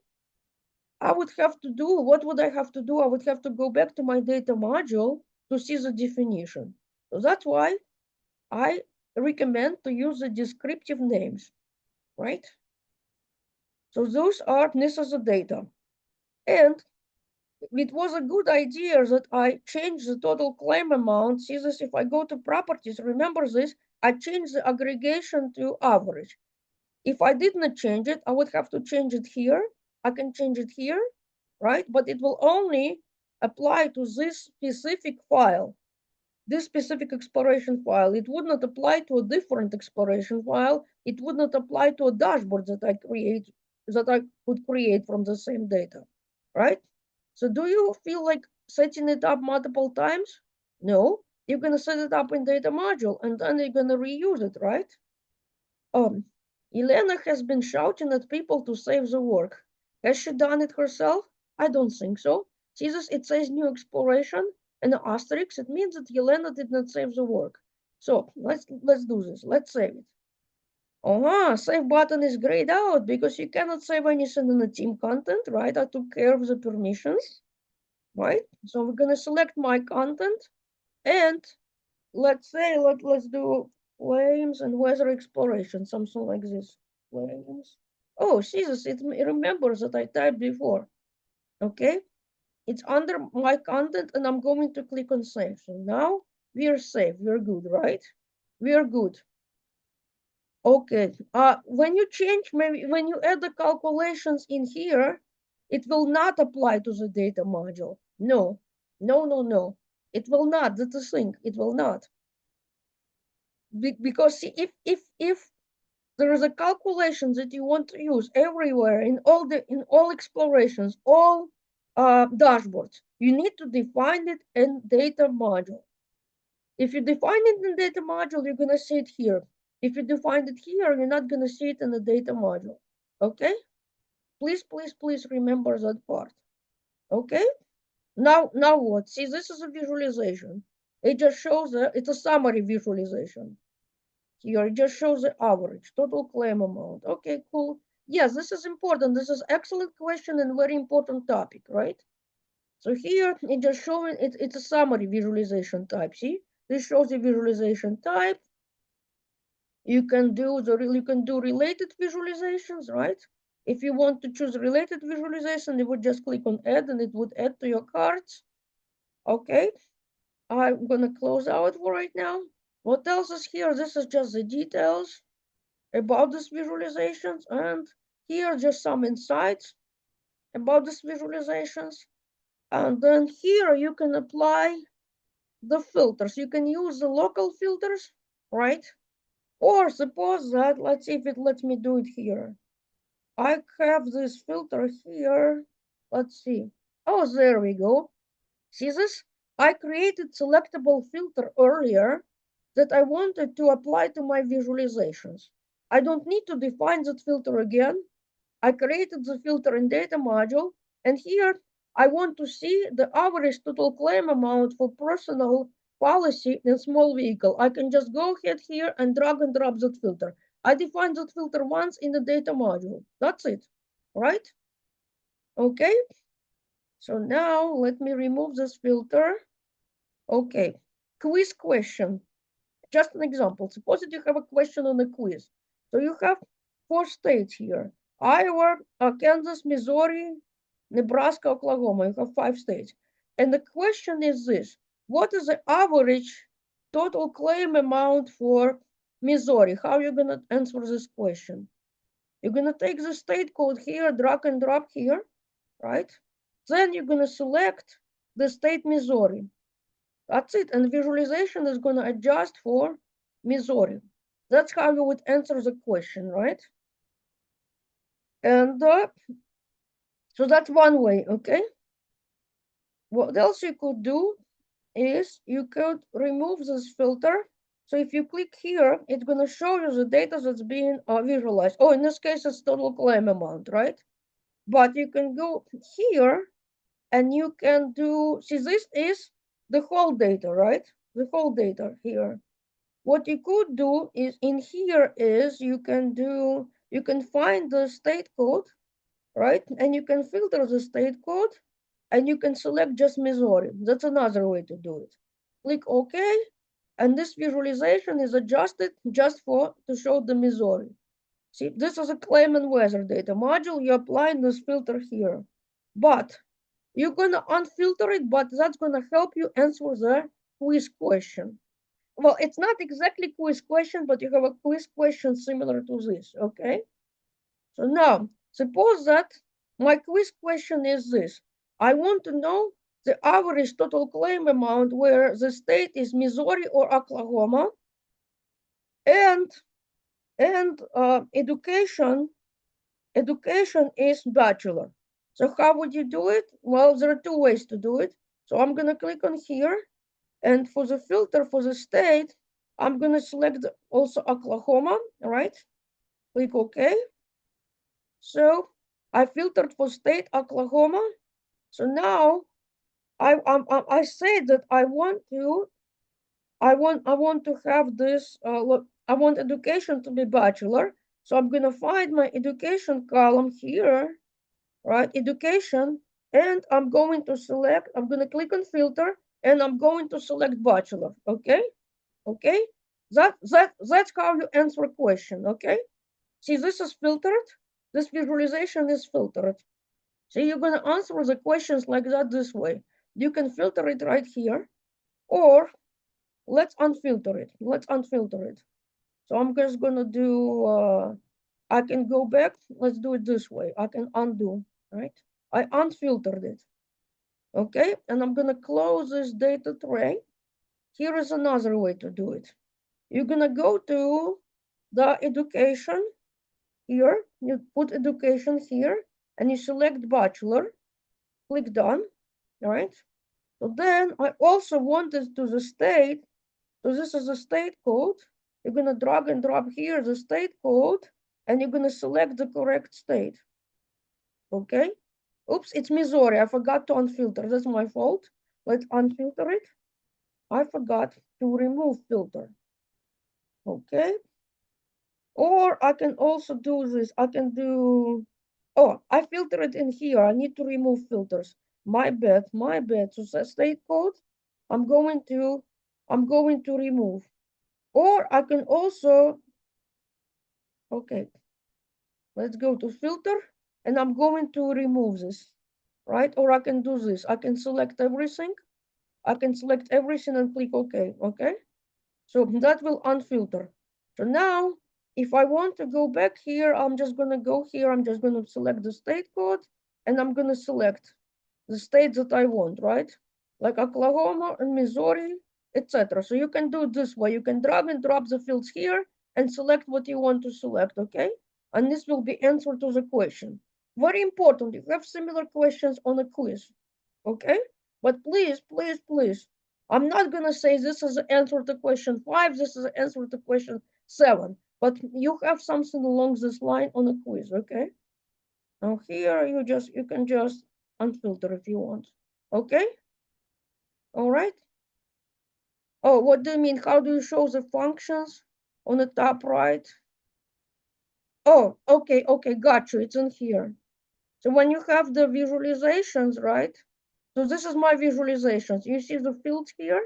I would have to do, what would I have to do? I would have to go back to my data module to see the definition. So that's why I recommend to use the descriptive names, right? So this is the data. And it was a good idea that I changed the total claim amount. See this, if I go to properties, remember this, I changed the aggregation to average. If I did not change it, I would have to change it here. I can change it here, right? But it will only apply to this specific file, this specific exploration file. It would not apply to a different exploration file. It would not apply to a dashboard that I could create from the same data, right? So do you feel like setting it up multiple times? No, you're gonna set it up in data module and then you're gonna reuse it, right? Elena has been shouting at people to save the work. Has she done it herself? I don't think so. See this, it says new exploration and an asterisk. It means that Elena did not save the work. So let's do this. Let's save it. Save button is grayed out because you cannot save anything in the team content, right? I took care of the permissions, right? So we're gonna select my content and let's say let's do flames and weather exploration, something like this. Flames. Oh, Jesus, it remembers that I typed before. Okay, it's under my content and I'm going to click on save. So now we are safe, we're good, right? We are good. Okay, when you change, maybe when you add the calculations in here, it will not apply to the data module. No, no, no, no. It will not, that's the thing, it will not. Because if there is a calculation that you want to use everywhere in all explorations, all dashboards, you need to define it in data module. If you define it in data module, you're gonna see it here. If you define it here, you're not gonna see it in the data module. Okay? Please, please, please remember that part. Okay? Now what? See, this is a visualization. It just shows it's a summary visualization. Here it just shows the average total claim amount. Okay, cool. Yes, this is important. This is excellent question and very important topic, right? So here it just showing it's a summary visualization type. See, this shows the visualization type. You can do related visualizations, right? If you want to choose related visualization, you would just click on add and it would add to your cards. Okay, I'm gonna close out for right now. What else is here? This is just the details about these visualizations, and here just some insights about these visualizations. And then here you can apply the filters. You can use the local filters, right? Or suppose that, let's see if it lets me do it here. I have this filter here. Let's see. Oh, there we go. See this? I created selectable filter earlier that I wanted to apply to my visualizations. I don't need to define that filter again. I created the filter in data module, and here I want to see the average total claim amount for personal policy in small vehicle. I can just go ahead here and drag and drop that filter. I defined that filter once in the data module. That's it, right? Okay, so now let me remove this filter. Okay, quiz question. Just an example. Suppose that you have a question on a quiz. So you have 4 states here: Iowa, Kansas, Missouri, Nebraska, Oklahoma. You have 5 states. And the question is this: what is the average total claim amount for Missouri? How are you going to answer this question? You're going to take the state code here, drag and drop here, right? Then you're going to select the state Missouri. That's it. And visualization is going to adjust for Missouri. That's how you would answer the question, right? And so that's one way, okay? What else you could do is you could remove this filter. So if you click here, it's going to show you the data that's being visualized. Oh, in this case, it's total claim amount, right? But you can go here and you can do, see, this is the whole data, right? The whole data here. What you could do is in here is you can find the state code, right? And you can filter the state code and you can select just Missouri. That's another way to do it. Click OK, and this visualization is adjusted just to show the Missouri. See, this is a claim and weather data module. You're applying this filter here. But you're gonna unfilter it, but that's gonna help you answer the quiz question. Well, it's not exactly quiz question, but you have a quiz question similar to this, okay? So now, suppose that my quiz question is this. I want to know the average total claim amount where the state is Missouri or Oklahoma, and education is bachelor. So how would you do it? Well, there are two ways to do it. So I'm gonna click on here, and for the filter for the state, I'm gonna select also Oklahoma, right? Click OK. So I filtered for state Oklahoma. So now I say that I want to have this. I want education to be bachelor. So I'm gonna find my education column here, right? Education, and I'm going to select. I'm gonna click on filter, and I'm going to select bachelor. Okay, okay. That's how you answer a question. Okay. See, this is filtered. This visualization is filtered. So you're going to answer the questions like that this way. You can filter it right here, or let's unfilter it. Let's unfilter it. So I'm just going to do, I can go back. Let's do it this way. I can undo, right? I unfiltered it. Okay, and I'm going to close this data tray. Here is another way to do it. You're going to go to the education here. You put education here, and you select bachelor. Click done. All right. So then I also want this to the state. So this is the state code. You're going to drag and drop here the state code, and you're going to select the correct state. Okay. Oops, it's Missouri. I forgot to unfilter. That's my fault. Let's unfilter it. I forgot to remove filter. Okay. Or I can also do this. I can do, oh, I filter it in here. I need to remove filters. My bad, my bad. So the state code, I'm going to remove. Or I can also, okay, let's go to filter, and I'm going to remove this, right? Or I can do this. I can select everything. I can select everything and click OK, okay? So that will unfilter. So now, if I want to go back here, I'm just going to go here. I'm just going to select the state code, and I'm going to select the states that I want, right? Like Oklahoma and Missouri, etc. So you can do it this way. You can drag and drop the fields here and select what you want to select, okay? And this will be answer to the question. Very important, you have similar questions on a quiz, okay? But please, please, please, I'm not gonna say this is the answer to question 5, this is the answer to question 7, but you have something along this line on a quiz, okay? Now here you can just unfilter if you want. Okay? All right. Oh, what do you mean? How do you show the functions on the top right? Oh, okay, okay, got you. It's in here. So when you have the visualizations, right? So this is my visualizations. You see the fields here,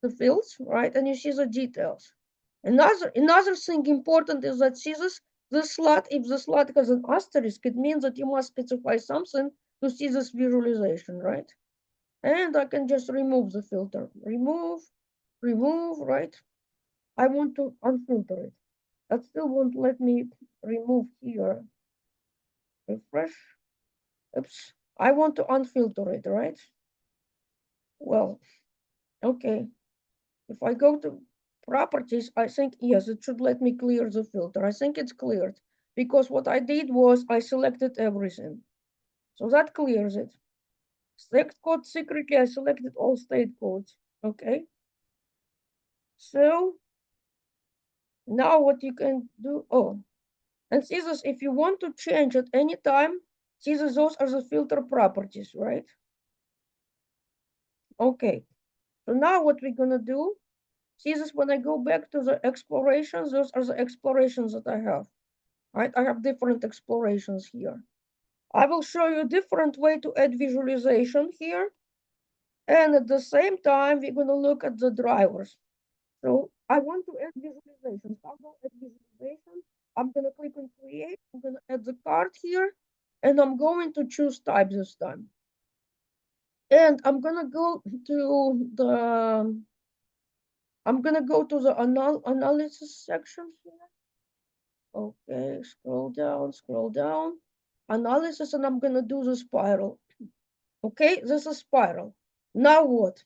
the fields, right? And you see the details. Another thing important is that see this slot, if the slot has an asterisk, it means that you must specify something to see this visualization, right? And I can just remove the filter. Remove, right? I want to unfilter it. That still won't let me remove here. Refresh. Oops. I want to unfilter it, right? Well, okay. If I go to properties, I think, yes, it should let me clear the filter. I think it's cleared because what I did was I selected everything. So that clears it. State code secretly, I selected all state codes. Okay. So now what you can do, oh, and see this, if you want to change at any time, see this, those are the filter properties, right? Okay. So now what we're gonna do, see this when I go back to the explorations, those are the explorations that I have, right? I have different explorations here. I will show you a different way to add visualization here. And at the same time, we're gonna look at the drivers. So I want to add visualizations. How do I add visualization? I'm gonna click on create, I'm gonna add the card here, and I'm going to choose type this time. And I'm gonna go to the analysis section here. Okay, scroll down, analysis, and I'm gonna do the spiral. Okay, this is spiral. Now what?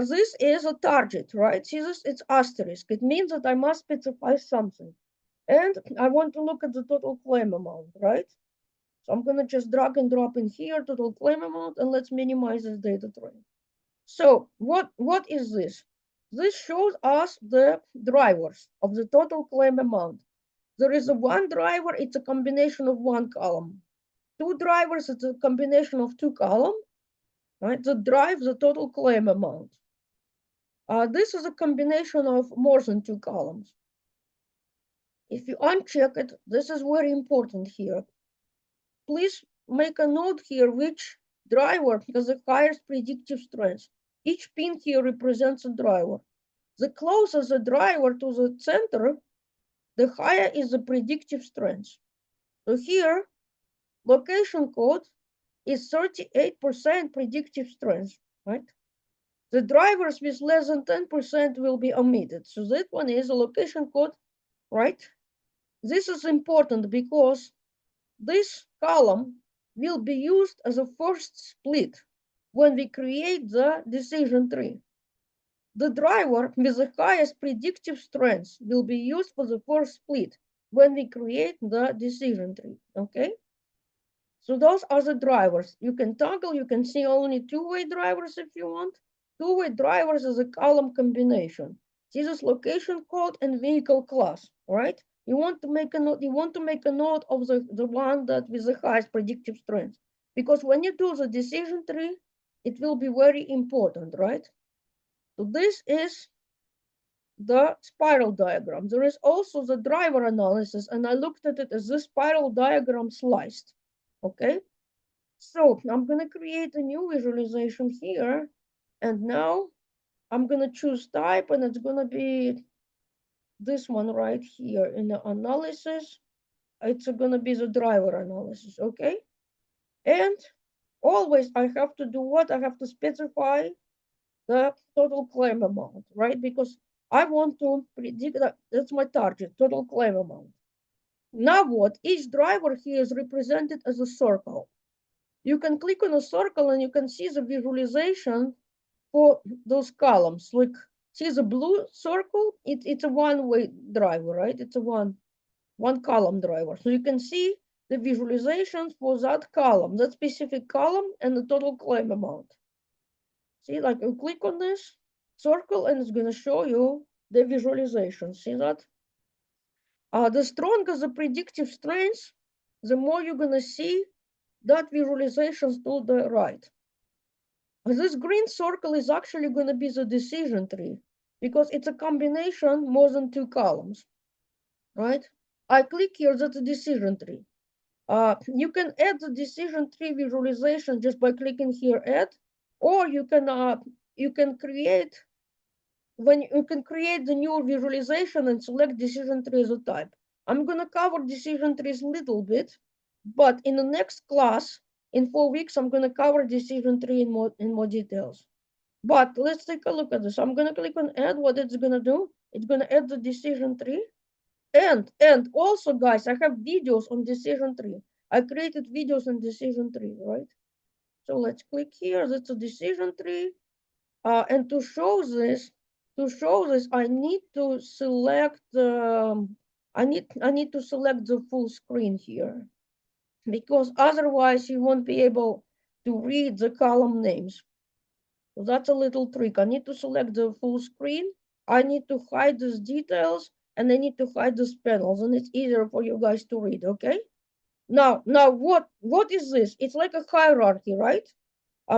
This is a target, right? See this? It's asterisk. It means that I must specify something. And I want to look at the total claim amount, right? So I'm gonna just drag and drop in here, total claim amount, and let's minimize this data train. So what is this? This shows us the drivers of the total claim amount. There is a one driver, it's a combination of one column. Two drivers, it's a combination of two columns, right? That drive the total claim amount. This is a combination of more than two columns. If you uncheck it, this is very important here. Please make a note here which driver has the highest predictive strength. Each pin here represents a driver. The closer the driver to the center, the higher is the predictive strength. So here, location code is 38% predictive strength, right? The drivers with less than 10% will be omitted. So that one is a location code, right? This is important because this column will be used as a first split when we create the decision tree. The driver with the highest predictive strength will be used for the first split when we create the decision tree, okay? So those are the drivers. You can toggle, you can see only two-way drivers if you want. Two-way drivers is a column combination. This is location code and vehicle class, right? You want to make a note of the one that with the highest predictive strength. Because when you do the decision tree, it will be very important, right? So this is the spiral diagram. There is also the driver analysis, and I looked at it as the spiral diagram sliced, okay? So I'm gonna create a new visualization here, and now I'm gonna choose type, and it's gonna be this one right here in the analysis. It's gonna be the driver analysis, okay? And always I have to do what? I have to specify the total claim amount, right? Because I want to predict that that's my target, total claim amount. Now what? Each driver here is represented as a circle. You can click on a circle and you can see the visualization for those columns. Like, see the blue circle? It's a one-way driver, right? It's a one column driver. So you can see the visualizations for that column, that specific column, and the total claim amount. See, like you click on this circle and it's gonna show you the visualization. See that? The stronger the predictive strength, the more you're gonna see that visualizations to the right. This green circle is actually gonna be the decision tree because it's a combination more than two columns, right? I click here, that's a decision tree. You can add the decision tree visualization just by clicking here add, or you can create the new visualization and select decision tree as a type. I'm gonna cover decision trees a little bit, but in the next class, in 4 weeks, I'm gonna cover decision tree in more details. But let's take a look at this. I'm gonna click on add. What it's gonna do? It's gonna add the decision tree. And also, guys, I have videos on decision tree. I created videos on decision tree, right? So let's click here. That's a decision tree. And to show this, I need to select I need to select the full screen here, because otherwise you won't be able to read the column names. So that's a little trick. I need to select the full screen. I need to hide these details, and I need to hide these panels, and it's easier for you guys to read, okay? Now what is this? It's like a hierarchy, right?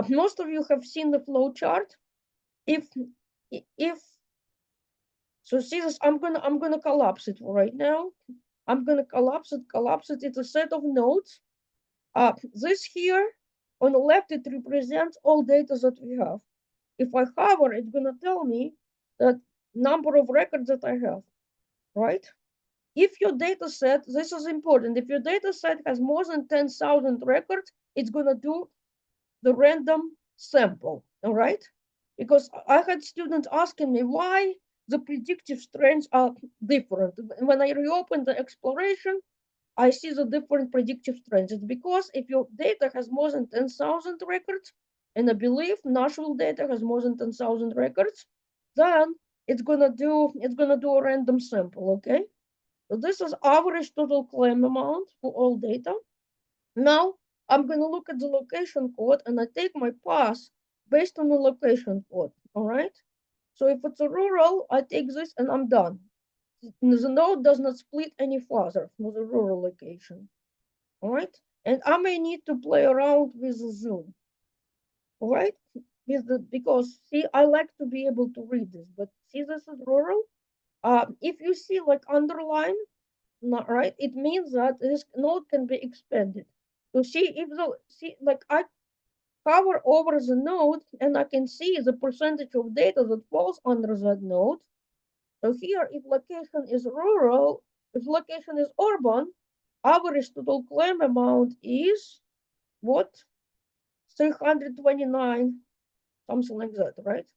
Most of you have seen the flow chart. if so see this, I'm gonna collapse it right now. I'm gonna collapse it. It's a set of nodes. This here on the left, it represents all data that we have. If I hover, it's gonna tell me that number of records that I have, right? If your data set, this is important, if your data set has more than 10,000 records, it's gonna do the random sample, all right? Because I had students asking me why the predictive strengths are different. When I reopen the exploration, I see the different predictive trends. It's because if your data has more than 10,000 records, and I believe Nashville data has more than 10,000 records, then it's gonna do a random sample, okay? So this is average total claim amount for all data. Now I'm gonna look at the location code and I take my pass based on the location code, all right? So if it's a rural, I take this and I'm done. The node does not split any further for the rural location. All right. And I may need to play around with the zoom. All right. Because see, I like to be able to read this, but see, this is rural. If you see like underline, not right, it means that this node can be expanded. So see, if the see like I hover over the node and I can see the percentage of data that falls under that node. So here, if location is rural, if location is urban, average total claim amount is what? 329, something like that, right?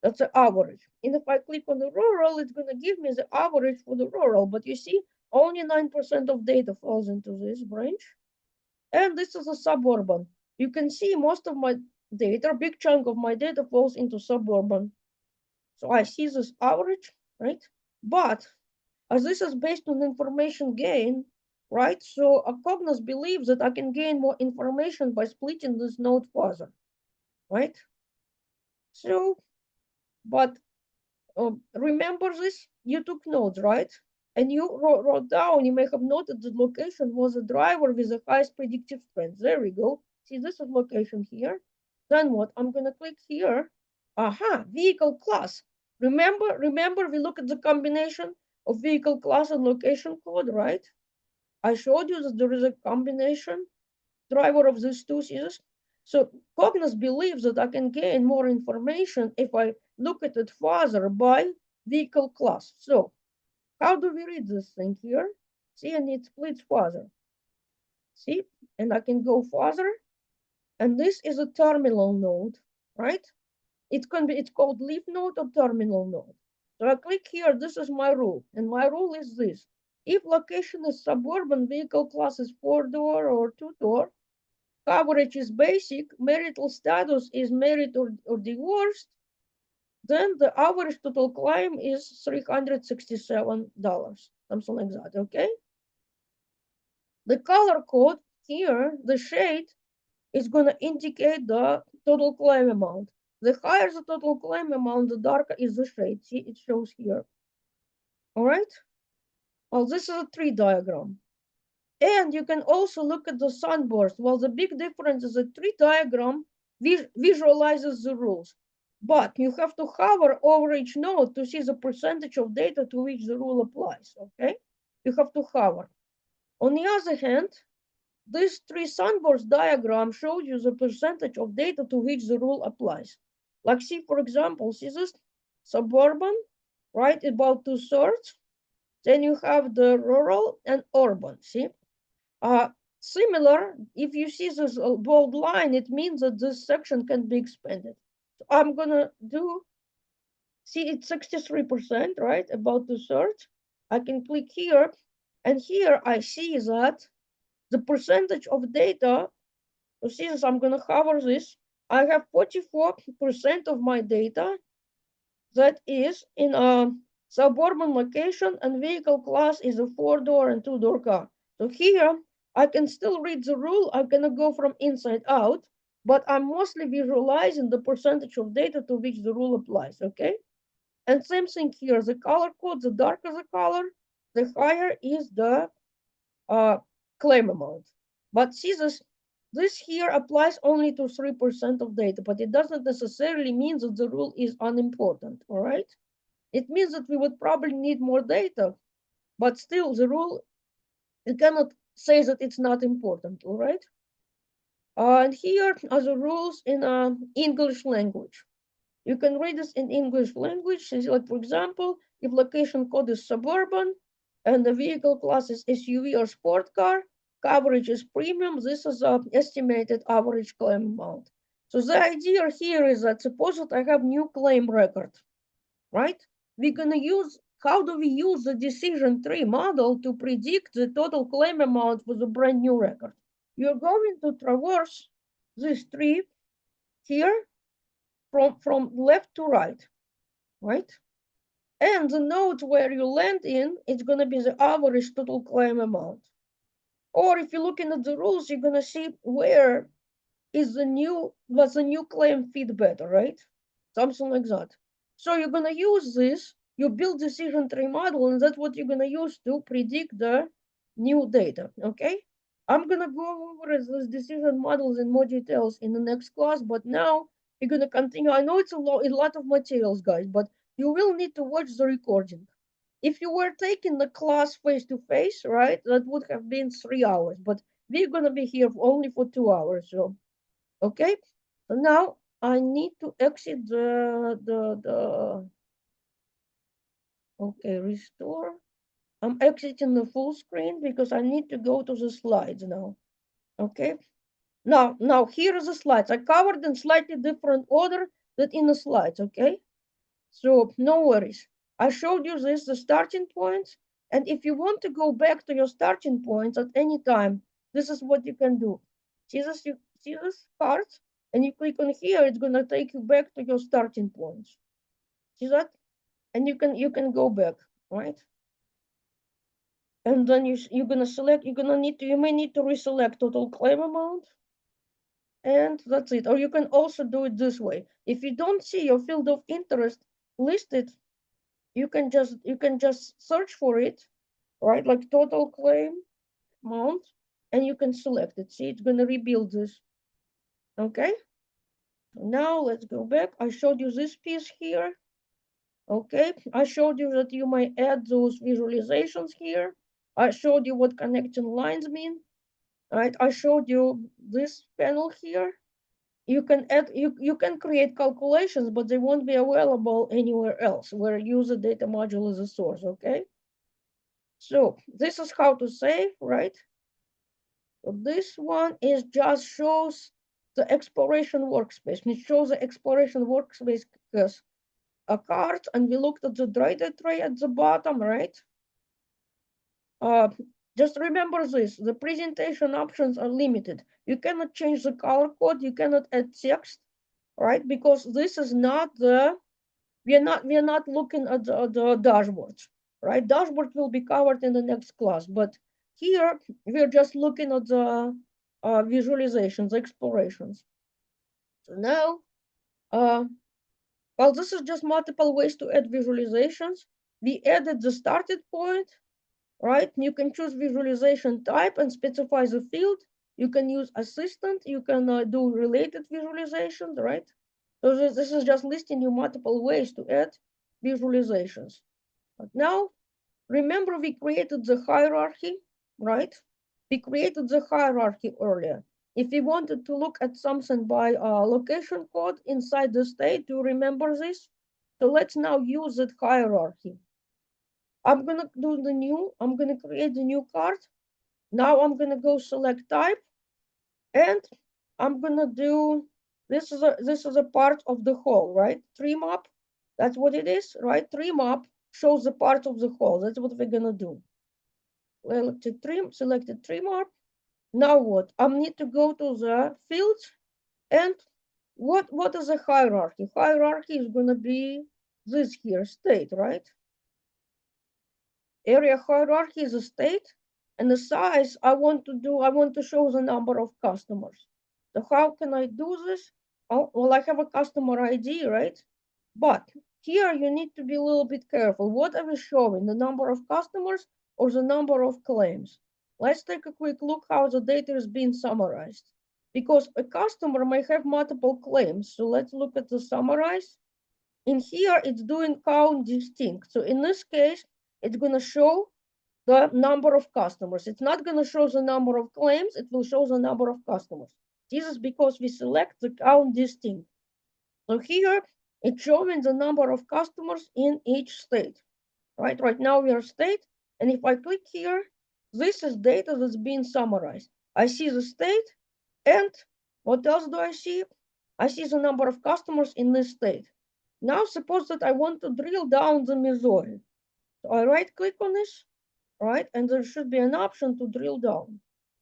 That's the average. And if I click on the rural, it's going to give me the average for the rural. But you see, only 9% of data falls into this branch. And this is a suburban. You can see most of my data, a big chunk of my data falls into suburban. So I see this average, right? But as this is based on information gain, right? So a Cognos believes that I can gain more information by splitting this node further, right? So, but remember this? You took notes, right? And you wrote down, you may have noted that location was a driver with the highest predictive strength. There we go. See, this is location here. Then what? I'm going to click here. Aha, vehicle class. Remember, we look at the combination of vehicle class and location code, right? I showed you that there is a combination driver of these two seasons. So Cognos believes that I can gain more information if I look at it further by vehicle class. So how do we read this thing here? See, and it splits further. See, and I can go further. And this is a terminal node, right? It's called leaf node or terminal node. So I click here, this is my rule. And my rule is this. If location is suburban, vehicle class is 4-door or 2-door, coverage is basic, marital status is married or divorced, then the average total claim is $367, something like that, okay? The color code here, the shade, is going to indicate the total claim amount. The higher the total claim amount, the darker is the shade. See, it shows here. All right? Well, this is a tree diagram. And you can also look at the sunburst. Well, the big difference is the tree diagram visualizes the rules. But you have to hover over each node to see the percentage of data to which the rule applies, okay? You have to hover. On the other hand, this tree sunburst diagram shows you the percentage of data to which the rule applies. Like see, for example, see this suburban, right, about 2/3. Then you have the rural and urban, see? Similar, if you see this bold line, it means that this section can be expanded. So I'm gonna do, see it's 63%, right? About 2/3. I can click here, and here I see that the percentage of data, so see this, I'm gonna hover this. I have 44% of my data that is in a suburban location, and vehicle class is a 4-door and 2-door car. So here I can still read the rule. I'm gonna go from inside out, but I'm mostly visualizing the percentage of data to which the rule applies, okay? And same thing here, the color code, the darker the color, the higher is the claim amount. But see this, This here applies only to 3% of data, but it doesn't necessarily mean that the rule is unimportant, all right? It means that we would probably need more data, but still the rule, you cannot say that it's not important, all right? And here are the rules in English language. You can read this in English language. Like, for example, if location code is suburban and the vehicle class is SUV or sport car, coverage is premium, this is an estimated average claim amount. So the idea here is that suppose that I have new claim record, right? We're going to use, how do we use the decision tree model to predict the total claim amount for the brand new record? You're going to traverse this tree here from left to right, right? And the node where you land in, it's going to be the average total claim amount. Or if you're looking at the rules, you're going to see where is the new, was the new claim fit better, right? Something like that. So you're going to use this, you build decision tree model, and that's what you're going to use to predict the new data, okay? I'm going to go over these decision models in more details in the next class, but now we're going to continue. I know it's a lot of materials, guys, but you will need to watch the recording. If you were taking the class face-to-face, right, that would have been 3 hours, but we're going to be here only for 2 hours, so, okay? So now I need to exit okay, restore. I'm exiting the full screen because I need to go to the slides now, okay? Now here are the slides. I covered in slightly different order than in the slides, okay? So no worries. I showed you this, the starting points. And if you want to go back to your starting points at any time, this is what you can do. See this card? And you click on here, it's gonna take you back to your starting points. See that? And you can go back, right? And then you're gonna select, you may need to reselect total claim amount. And that's it. Or you can also do it this way. If you don't see your field of interest listed, you can just search for it, right? Like total claim amount, and you can select it. See, it's gonna rebuild this. Okay. Now let's go back. I showed you this piece here. Okay. I showed you that you might add those visualizations here. I showed you what connection lines mean. Right. I showed you this panel here. You can add, you can create calculations, but they won't be available anywhere else where user data module is a source. Okay. So this is how to save, right? So this one is just shows the exploration workspace. And it shows the exploration workspace as a card, and we looked at the data tray at the bottom, right? Just remember this, the presentation options are limited. You cannot change the color code, you cannot add text, right? Because this is not the, we are not looking at the dashboards, right? Dashboard will be covered in the next class, but here we're just looking at the visualizations, explorations. So now, well, this is just multiple ways to add visualizations. We added the starting point, right? You can choose visualization type and specify the field. You can use assistant. You can do related visualizations, right? So this is just listing you multiple ways to add visualizations. But now, remember we created the hierarchy, right? We created the hierarchy earlier. If we wanted to look at something by location code inside the state, do you remember this? So let's now use that hierarchy. I'm gonna create the new card. Now I'm gonna go select type, and I'm gonna do, this is a part of the whole, right? Tree map, that's what it is, right? Tree map shows the part of the whole. That's what we're gonna do. Selected tree map. Now what? I need to go to the fields, and what is the hierarchy? Hierarchy is gonna be this here, state, right? Area hierarchy is a state, and the size I want to show the number of customers. So how can I do this? Oh, well, I have a customer ID, right? But here you need to be a little bit careful. What are we showing? The number of customers or the number of claims? Let's take a quick look how the data is being summarized. because a customer may have multiple claims. So let's look at the summarize. In here, it's doing count distinct. So in this case, it's going to show the number of customers. It's not going to show the number of claims. It will show the number of customers. This is because we select the count distinct. So here, it's showing the number of customers in each state. Right now we are state. And if I click here, this is data that's being summarized. I see the state. And what else do I see? I see the number of customers in this state. Now suppose that I want to drill down the Missouri. So I right click on this, right? And there should be an option to drill down.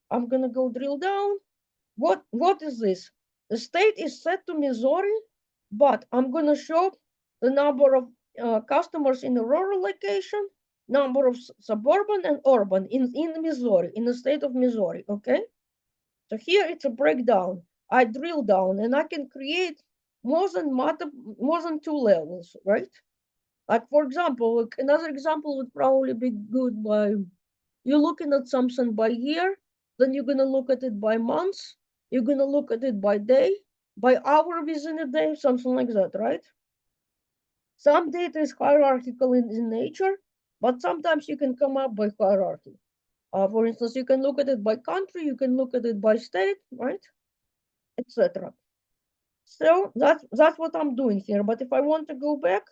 I'm gonna go drill down. What is this? The state is set to Missouri, but I'm gonna show the number of customers in the rural location, number of suburban and urban in Missouri, in the state of Missouri, okay? So here it's a breakdown. I drill down and I can create more than two levels, right? Like for example, another example would probably be good by you're looking at something by year, then you're gonna look at it by months, you're gonna look at it by day, by hour within a day, something like that, right? Some data is hierarchical in nature, but sometimes you can come up by hierarchy. For instance, you can look at it by country, you can look at it by state, right? Etc. So that's what I'm doing here. But if I want to go back,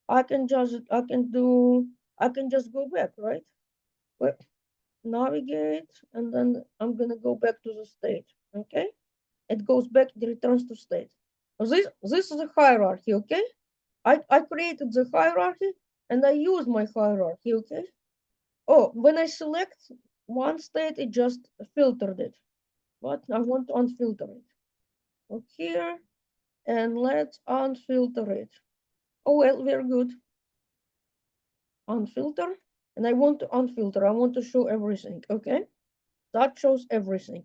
I can just go back, right? Well, navigate, and then I'm gonna go back to the state. Okay, it goes back, it returns to state. So this is a hierarchy. Okay, I created the hierarchy and I use my hierarchy. Okay. Oh, when I select one state, it just filtered it, but I want to unfilter it. Look here, and let's unfilter it. Oh, well, very good. Unfilter, and I want to unfilter. I want to show everything, okay? That shows everything.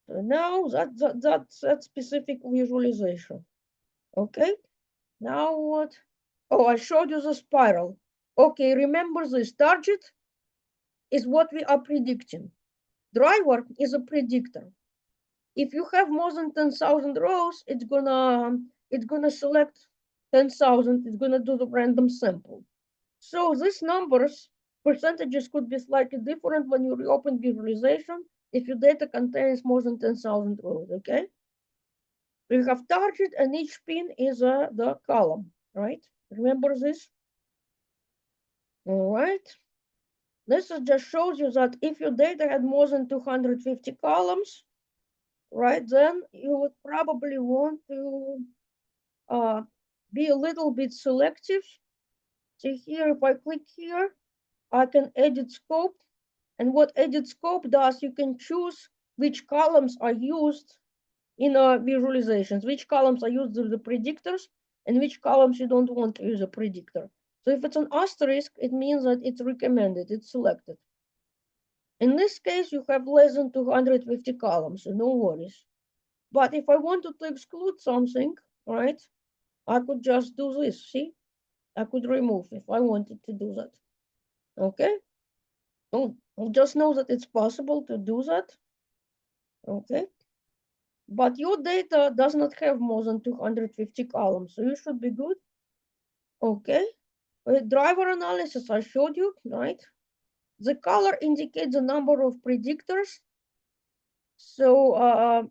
So now that's that specific visualization, okay? Now what? Oh, I showed you the spiral. Okay, remember this, target is what we are predicting. Driver is a predictor. If you have more than 10,000 rows, it's gonna select 10,000. It's gonna do the random sample. So these numbers, percentages could be slightly different when you reopen visualization if your data contains more than 10,000 rows. Okay. We have target, and each pin is the column, right? Remember this? All right. This just shows you that if your data had more than 250 columns, right, then you would probably want to be a little bit selective. See here, if I click here, I can edit scope. And what edit scope does, you can choose which columns are used in visualizations, which columns are used as the predictors, and which columns you don't want to use a predictor. So if it's an asterisk, it means that it's recommended, it's selected. In this case, you have less than 250 columns, so no worries. But if I wanted to exclude something, right, I could just do this, see? I could remove if I wanted to do that, okay? Oh, just know that it's possible to do that, okay? But your data does not have more than 250 columns, so you should be good, okay? Driver analysis, I showed you, right? The color indicates the number of predictors. So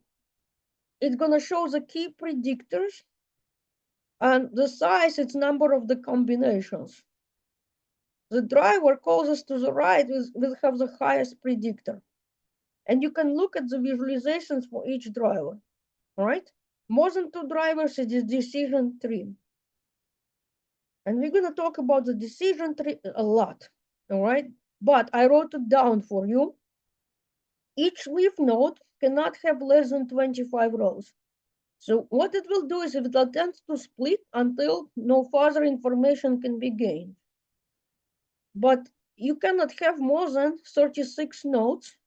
it's gonna show the key predictors, and the size, it's number of the combinations. The driver closest to the right will have the highest predictor. And you can look at the visualizations for each driver, all right? More than two drivers is decision tree. And we're gonna talk about the decision tree a lot, all right? But I wrote it down for you. Each leaf node cannot have less than 25 rows. So what it will do is it attempts to split until no further information can be gained. But you cannot have more than 36 nodes,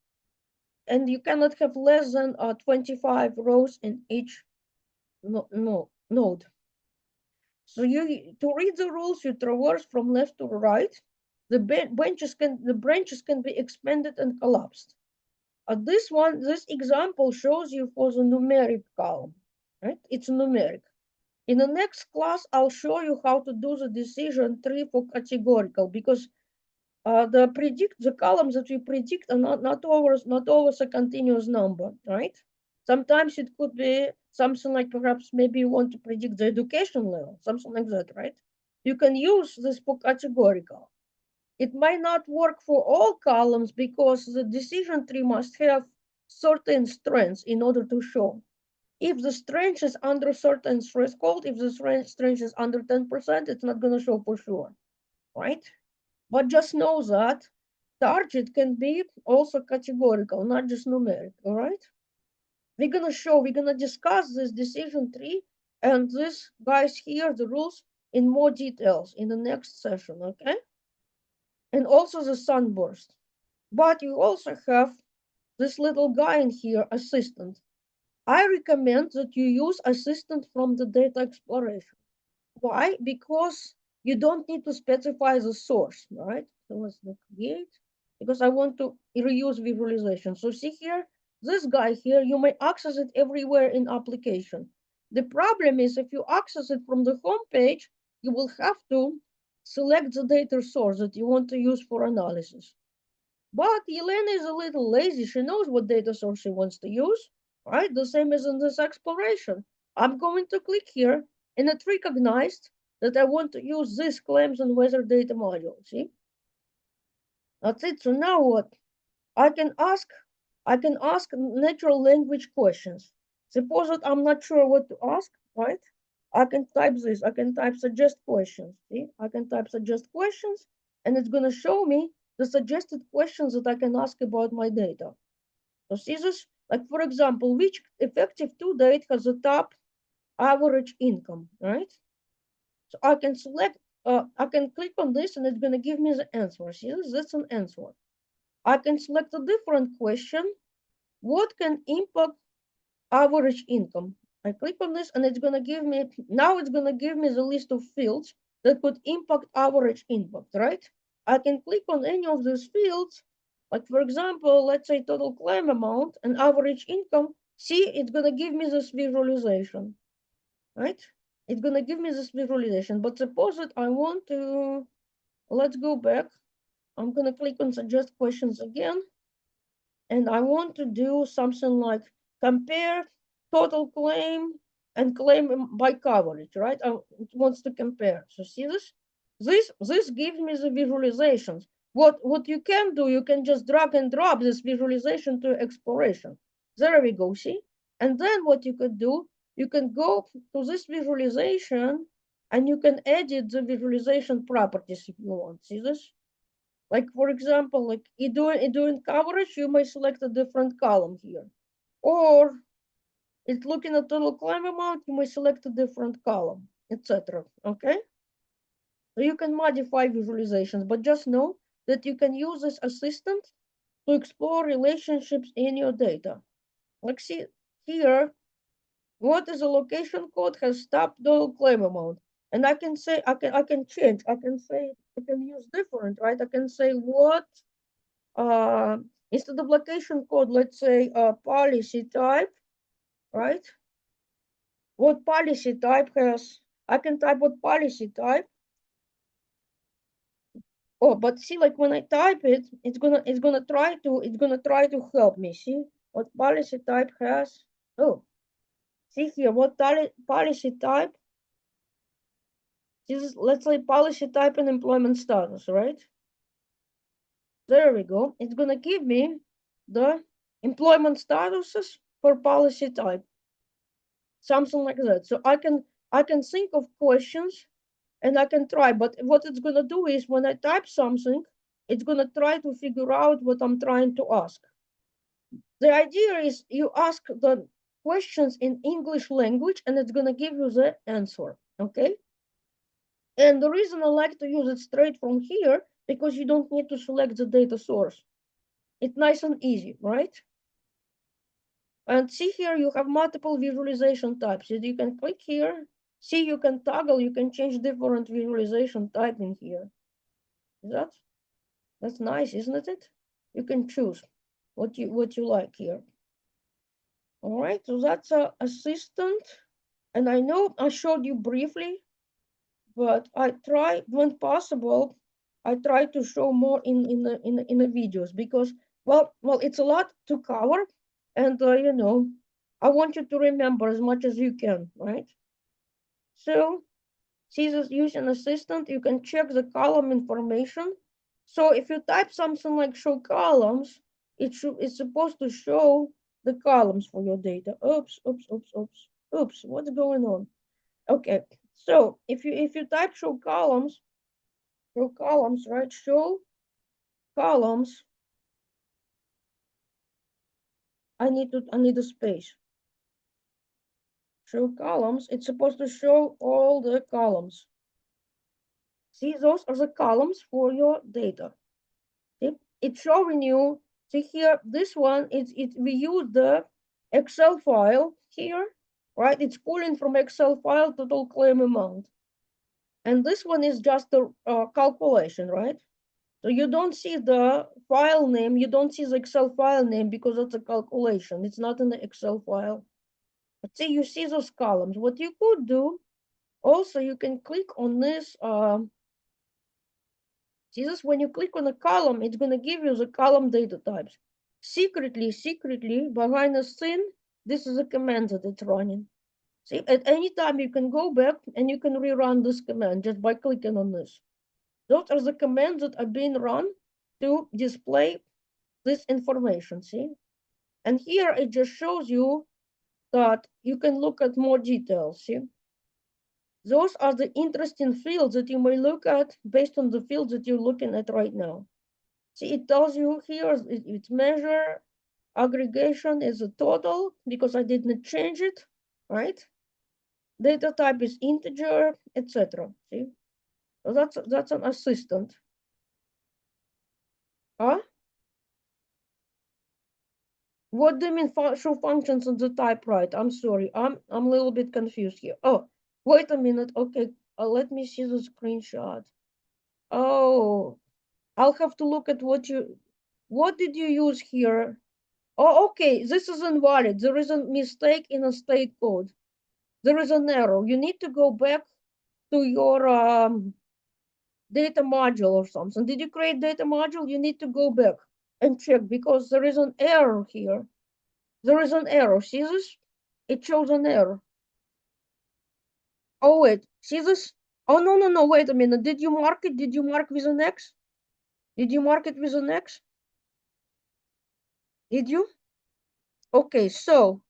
and you cannot have less than 25 rows in each node. So to read the rules, you traverse from left to right. The branches can be expanded and collapsed. This example shows you for the numeric column, right? It's numeric. In the next class, I'll show you how to do the decision tree for categorical, because the columns that we predict are not always a continuous number, right? Sometimes it could be something like perhaps maybe you want to predict the education level, something like that, right? You can use this for categorical. It might not work for all columns because the decision tree must have certain strengths in order to show. If the strength is under certain threshold, if the strength is under 10%, it's not going to show for sure, right? But just know that target can be also categorical, not just numeric, all right? We're going to discuss this decision tree and this guys here, the rules in more details in the next session, okay? And also the sunburst. But you also have this little guy in here, assistant. I recommend that you use assistant from the data exploration. Why? Because you don't need to specify the source, right? So let's create, because I want to reuse visualization. So see here, this guy here, you may access it everywhere in application. The problem is if you access it from the home page, you will have to select the data source that you want to use for analysis. But Elena is a little lazy. She knows what data source she wants to use, right? The same as in this exploration. I'm going to click here, and it recognized that I want to use this claims and weather data module. See? That's it. So now what? I can ask natural language questions. Suppose that I'm not sure what to ask, right? I can type this. I can type suggest questions. See? I can type suggest questions, and it's going to show me the suggested questions that I can ask about my data. So see this? Like, for example, which effective to date has the top average income, right? So I can select, I can click on this and it's going to give me the answer. See this? That's an answer. I can select a different question. What can impact average income? I click on this and it's going to give me, now it's going to give me the list of fields that could impact average impact, right? I can click on any of these fields, like for example, let's say total claim amount and average income. See, it's going to give me this visualization, right? It's going to give me this visualization, but suppose that I want to, let's go back. I'm going to click on suggest questions again. And I want to do something like compare total claim and claim by coverage, right? It wants to compare. So see this? This gives me the visualizations. What you can do, you can just drag and drop this visualization to exploration. There we go, see? And then what you could do, you can go to this visualization and you can edit the visualization properties if you want. See this? Like, for example, like doing coverage, you may select a different column here. Or it's looking at total claim amount, you may select a different column, etc. Okay? So you can modify visualizations, but just know that you can use this assistant to explore relationships in your data. Like see here, what is a location code has top total claim amount. And I can say, I can change, I can say, I can use different, right? I can say what instead of location code, let's say policy type, right? What policy type has, I can type what policy type. Oh, but see, like when I type it, it's gonna try to help me. See what policy type has. Oh, see here what policy type. This is, let's say, policy type and employment status, right? There we go. It's gonna give me the employment statuses for policy type. Something like that. So I can think of questions and I can try, but what it's gonna do is when I type something, it's gonna try to figure out what I'm trying to ask. The idea is you ask the questions in English language and it's gonna give you the answer, okay? And the reason I like to use it straight from here, because you don't need to select the data source. It's nice and easy, right? And see here, you have multiple visualization types. You can click here. See, you can toggle, you can change different visualization type in here. That's nice, isn't it? You can choose. what you like here. All right, so that's a assistant. And I know I showed you briefly, but I try when possible, I try to show more in the videos because well it's a lot to cover, and I want you to remember as much as you can, right? So Caesar's use an assistant, you can check the column information. So if you type something like show columns, it's supposed to show the columns for your data. Oops, what's going on? Okay, so if you type show columns, right? Show columns. I need a space. Show columns. It's supposed to show all the columns. See, those are the columns for your data. It's showing you. See here, this one we use the Excel file here, right? It's pulling from Excel file total claim amount, and this one is just a calculation, right? So you don't see the file name, you don't see the Excel file name because it's a calculation. It's not in the Excel file. But see, you see those columns. What you could do, also you can click on this. See this, when you click on a column, it's going to give you the column data types. Secretly, behind the scene, this is a command that it's running. See, at any time you can go back and you can rerun this command just by clicking on this. Those are the commands that are being run to display this information, see? And here it just shows you that you can look at more details, see? Those are the interesting fields that you may look at based on the fields that you're looking at right now. See, it tells you here, it's measure, aggregation is a total because I didn't change it, right? Data type is integer, etc. See, so that's an assistant. Huh? What do you mean show functions on the typewriter? I'm sorry, I'm a little bit confused here. Oh, wait a minute. Okay, let me see the screenshot. Oh, I'll have to look at what did you use here? Oh, okay, this is invalid. There is a mistake in a state code. There is an error. You need to go back to your data module or something. Did you create data module? You need to go back and check because there is an error here. There is an error. See this? It shows an error. Oh, wait. See this? Oh, no. Wait a minute. Did you mark it? Did you mark with an X? Did you mark it with an X? Did you? Okay, so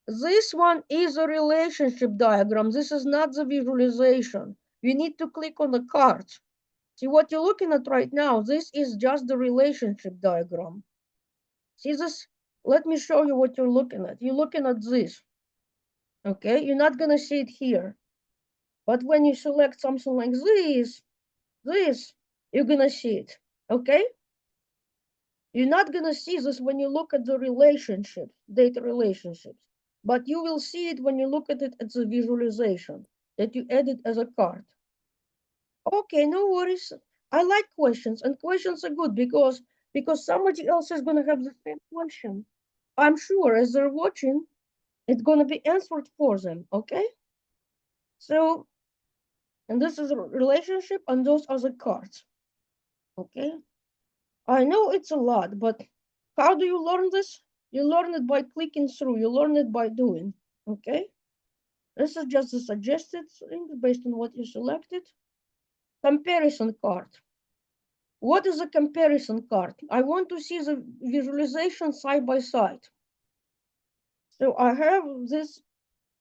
this one is a relationship diagram. This is not the visualization. You need to click on the cards. See what you're looking at right now? This is just the relationship diagram. See this? Let me show you what you're looking at. You're looking at this. Okay, you're not gonna see it here. But when you select something like this, you're gonna see it. Okay? You're not gonna see this when you look at the relationships, data relationships. But you will see it when you look at it as a visualization that you edit as a card. Okay, no worries. I like questions, and questions are good because somebody else is gonna have the same question. I'm sure as they're watching, it's gonna be answered for them. Okay, so and this is a relationship, and those are the cards. Okay, I know it's a lot, but how do you learn this? You learn it by clicking through. You learn it by doing. Okay, this is just a suggested thing based on what you selected. Comparison card. What is a comparison card? I want to see the visualization side by side. So I have this,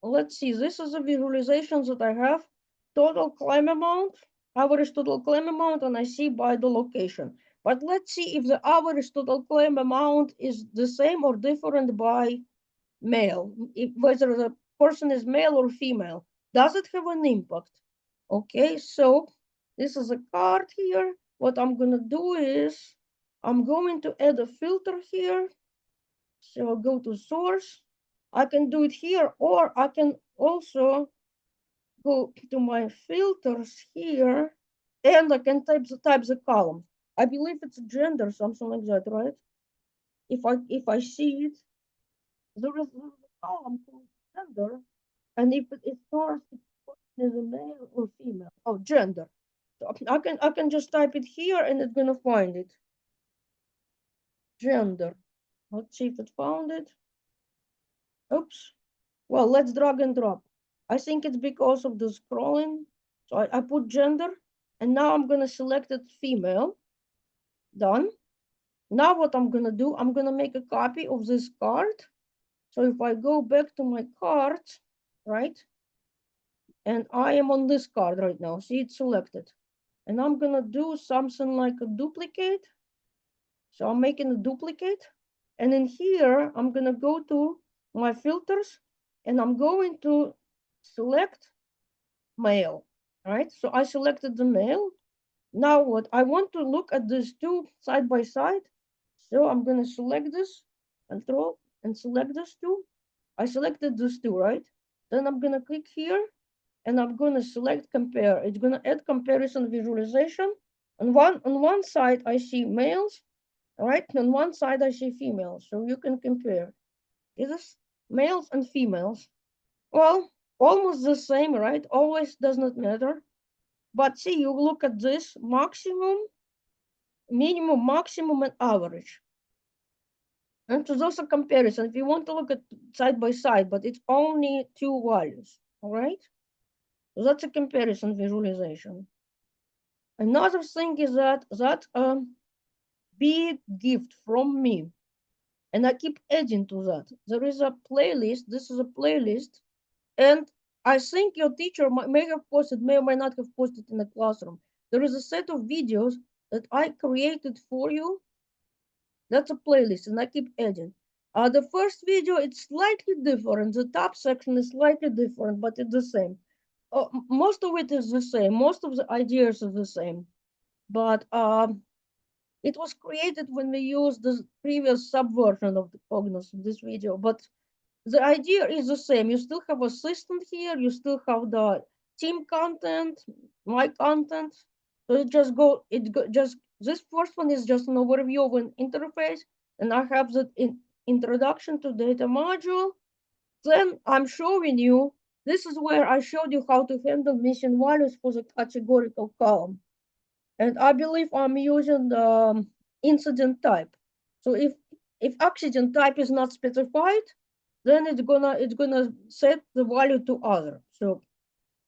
let's see, this is the visualizations that I have. Total claim amount, average total claim amount, and I see by the location. But let's see if the average total claim amount is the same or different by male, whether the person is male or female. Does it have an impact? Okay, so this is a card here. What I'm gonna do is I'm going to add a filter here. So I'll go to source. I can do it here, or I can also go to my filters here, and I can type the column. I believe it's gender, something like that, right? if I see it, there is a column called gender, and if it stores if the person is a male or female. Oh, gender. So I can just type it here and it's gonna find it. Gender. Let's see if it found it. Oops. Well, let's drag and drop. I think it's because of the scrolling. So I put gender, and now I'm gonna select it female. Done. Now what I'm gonna do, I'm gonna make a copy of this card. So if I go back to my card, right, and I am on this card right now, see it's selected. And I'm gonna do something like a duplicate. So I'm making a duplicate. And in here, I'm gonna go to my filters and I'm going to select male, right? So I selected the male. Now what? I want to look at these two side by side. So I'm gonna select this, control, and select this two. I selected these two, right? Then I'm gonna click here and I'm gonna select compare. It's gonna add comparison visualization. On one side, I see males, right? On one side, I see females. So you can compare. Is this males and females? Well, almost the same, right? Always does not matter. But see, you look at this maximum, minimum, maximum, and average. And so those are comparison. If you want to look at side by side, but it's only two values, all right? So that's a comparison visualization. Another thing is that big gift from me, and I keep adding to that. There is a playlist. This is a playlist, and I think your teacher may have posted, may or may not have posted in the classroom. There is a set of videos that I created for you. That's a playlist, and I keep adding. The first video, it's slightly different. The top section is slightly different, but it's the same. Most of it is the same. Most of the ideas are the same. But it was created when we used the previous subversion of the Cognos in this video. But the idea is the same. You still have assistant here. You still have the team content, my content. So just this first one is just an overview of an interface, and I have the introduction to data module. Then I'm showing you. This is where I showed you how to handle missing values for the categorical column, and I believe I'm using the incident type. So if accident type is not specified, then it's gonna set the value to other. So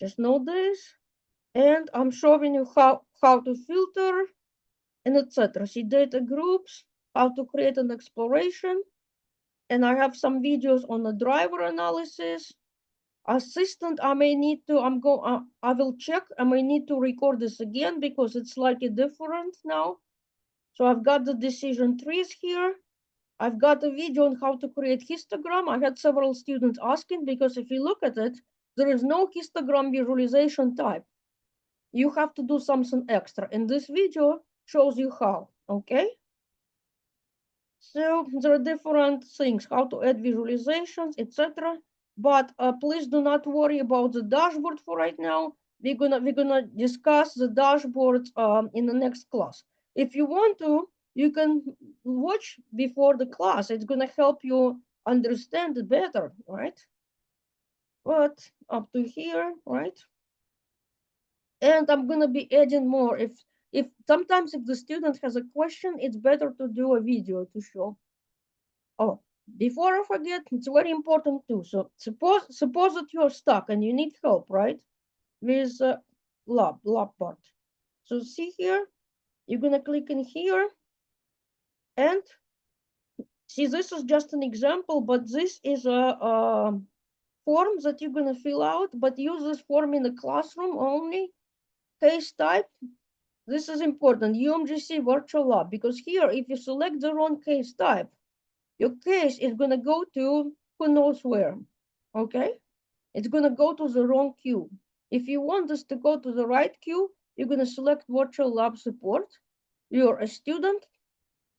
just know this, and I'm showing you how to filter and etc. See data groups, how to create an exploration, and I have some videos on the driver analysis. Assistant, I may need to. I will check. I may need to record this again because it's slightly different now. So I've got the decision trees here. I've got a video on how to create histogram. I had several students asking because if you look at it, there is no histogram visualization type. You have to do something extra. And this video shows you how, okay? So there are different things, how to add visualizations, etc. But please do not worry about the dashboard for right now. We're gonna discuss the dashboard in the next class. If you want to, you can watch before the class. It's gonna help you understand it better, right? But up to here, right? And I'm gonna be adding more. If sometimes if the student has a question, it's better to do a video to show. Oh, before I forget, it's very important too. So suppose that you're stuck and you need help, right? With lab part. So see here, you're gonna click in here, and see this is just an example, but this is a form that you're gonna fill out. But use this form in the classroom only. Case type. This is important. UMGC virtual lab, because here, if you select the wrong case type, your case is gonna go to who knows where, okay? It's gonna go to the wrong queue. If you want this to go to the right queue, you're gonna select virtual lab support. You're a student.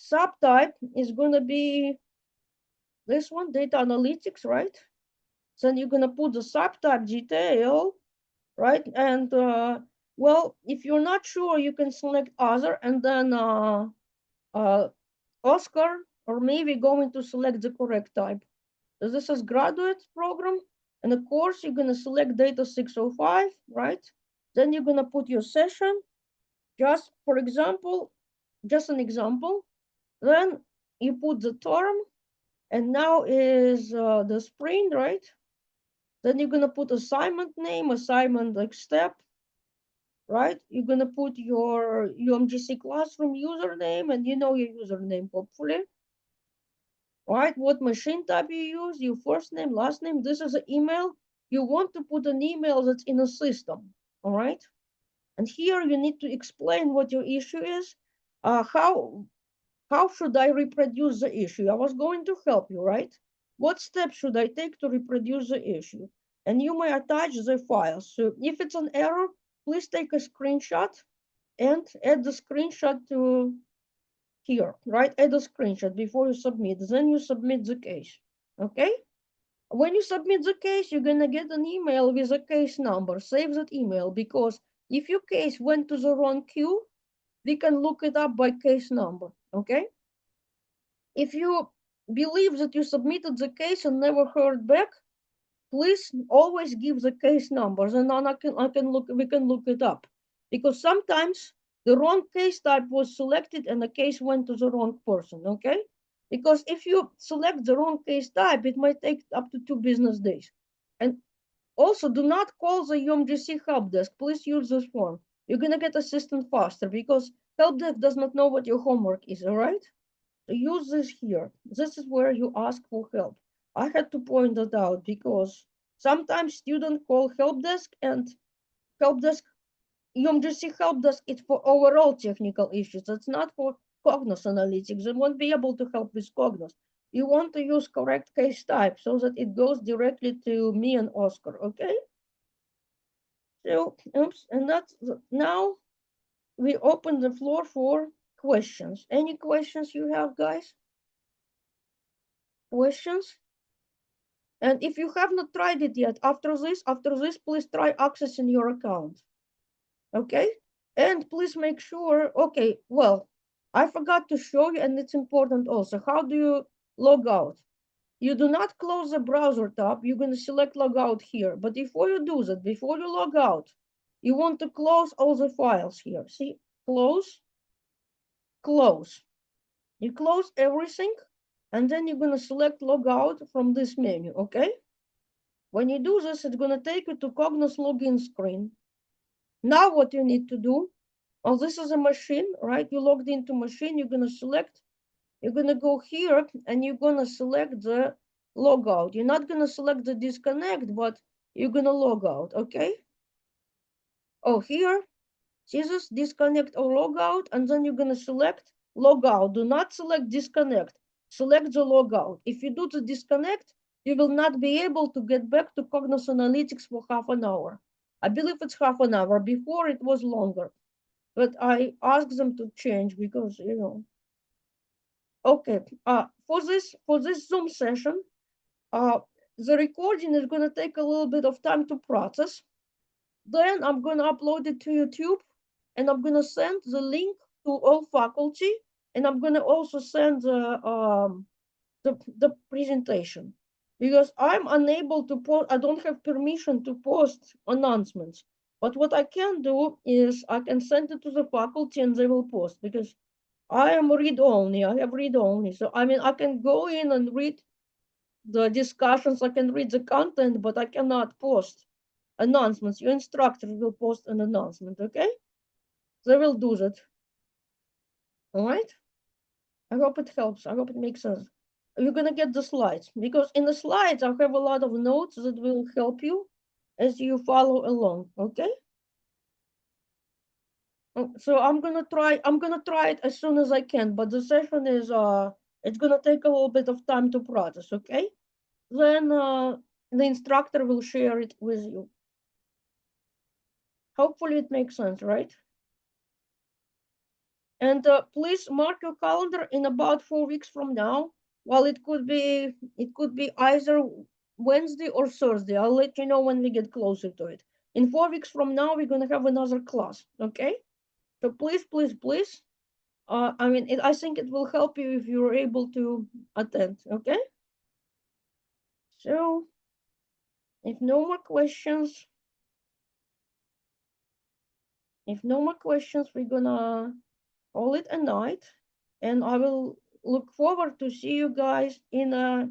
Subtype is gonna be this one, data analytics, right? Then you're gonna put the subtype detail, right? And well, if you're not sure, you can select other and then Oscar, for me, we're going to select the correct type. So this is graduate program. And of course, you're going to select data 605, right? Then you're going to put your session, just for example, just an example. Then you put the term, and now is the sprint, right? Then you're going to put assignment name, assignment like step, right? You're going to put your UMGC classroom username, and you know your username, hopefully. Right? What machine type you use, your first name, last name. This is an email. You want to put an email that's in a system, all right? And here you need to explain what your issue is. How should I reproduce the issue? I was going to help you, right? What steps should I take to reproduce the issue? And you may attach the files. So if it's an error, please take a screenshot and add the screenshot to here, right? Add a screenshot before you submit. Then you submit the case, okay? When you submit the case, you're gonna get an email with a case number. Save that email, because if your case went to the wrong queue, we can look it up by case number, okay? If you believe that you submitted the case and never heard back, please always give the case numbers, and then we can look it up, because sometimes the wrong case type was selected and the case went to the wrong person, okay? Because if you select the wrong case type, it might take up to 2 business days. And also, do not call the UMGC help desk. Please use this form. You're gonna get assistance faster, because help desk does not know what your homework is, all right? So use this here. This is where you ask for help. I had to point that out because sometimes students call help desk, and help desk, UMGC help desk, it's for overall technical issues. It's not for Cognos analytics. They won't be able to help with Cognos. You want to use correct case type so that it goes directly to me and Oscar, okay? So, oops, and that's, now we open the floor for questions. Any questions you have, guys? Questions? And if you have not tried it yet, after this, please try accessing your account. Okay? And please make sure, okay, well, I forgot to show you, and it's important also. How do you log out? You do not close the browser tab. You're going to select log out here. But before you do that, before you log out, you want to close all the files here. See, close, close. You close everything, and then you're going to select log out from this menu, okay? When you do this, it's going to take you to Cognos login screen. Now what you need to do, oh, this is a machine, right? You logged into machine, you're going to select, you're going to go here, and you're going to select the logout. You're not going to select the disconnect, but you're going to log out, okay? Oh, here, see this, disconnect or logout, and then you're going to select logout. Do not select disconnect, select the logout. If you do the disconnect, you will not be able to get back to Cognos Analytics for half an hour. I believe it's half an hour. Before it was longer, but I asked them to change because, you know. Okay, for this Zoom session, the recording is going to take a little bit of time to process. Then I'm going to upload it to YouTube, and I'm going to send the link to all faculty, and I'm going to also send the presentation, because I'm unable to post. I don't have permission to post announcements. But what I can do is I can send it to the faculty and they will post, because I am read only. I have read only. So I mean, I can go in and read the discussions. I can read the content, but I cannot post announcements. Your instructor will post an announcement. Okay, they will do that. All right. I hope it helps. I hope it makes sense. You're gonna get the slides, because in the slides I have a lot of notes that will help you as you follow along, okay? So I'm gonna try it as soon as I can, but the session is it's gonna take a little bit of time to process, okay? Then the instructor will share it with you. Hopefully it makes sense, right? And please mark your calendar in about 4 weeks from now. Well, it could be either Wednesday or Thursday. I'll let you know when we get closer to it. In 4 weeks from now, we're gonna have another class, okay? So please, please, please, I mean, I think it will help you if you're able to attend. Okay. So if no more questions, we're gonna call it a night, and I will look forward to see you guys in a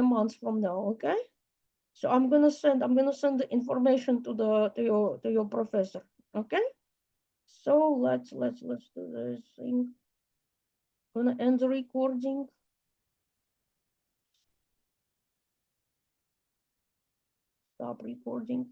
month from now. Okay. So I'm gonna send the information to your professor. Okay. So let's do this thing. Gonna end the recording. Stop recording.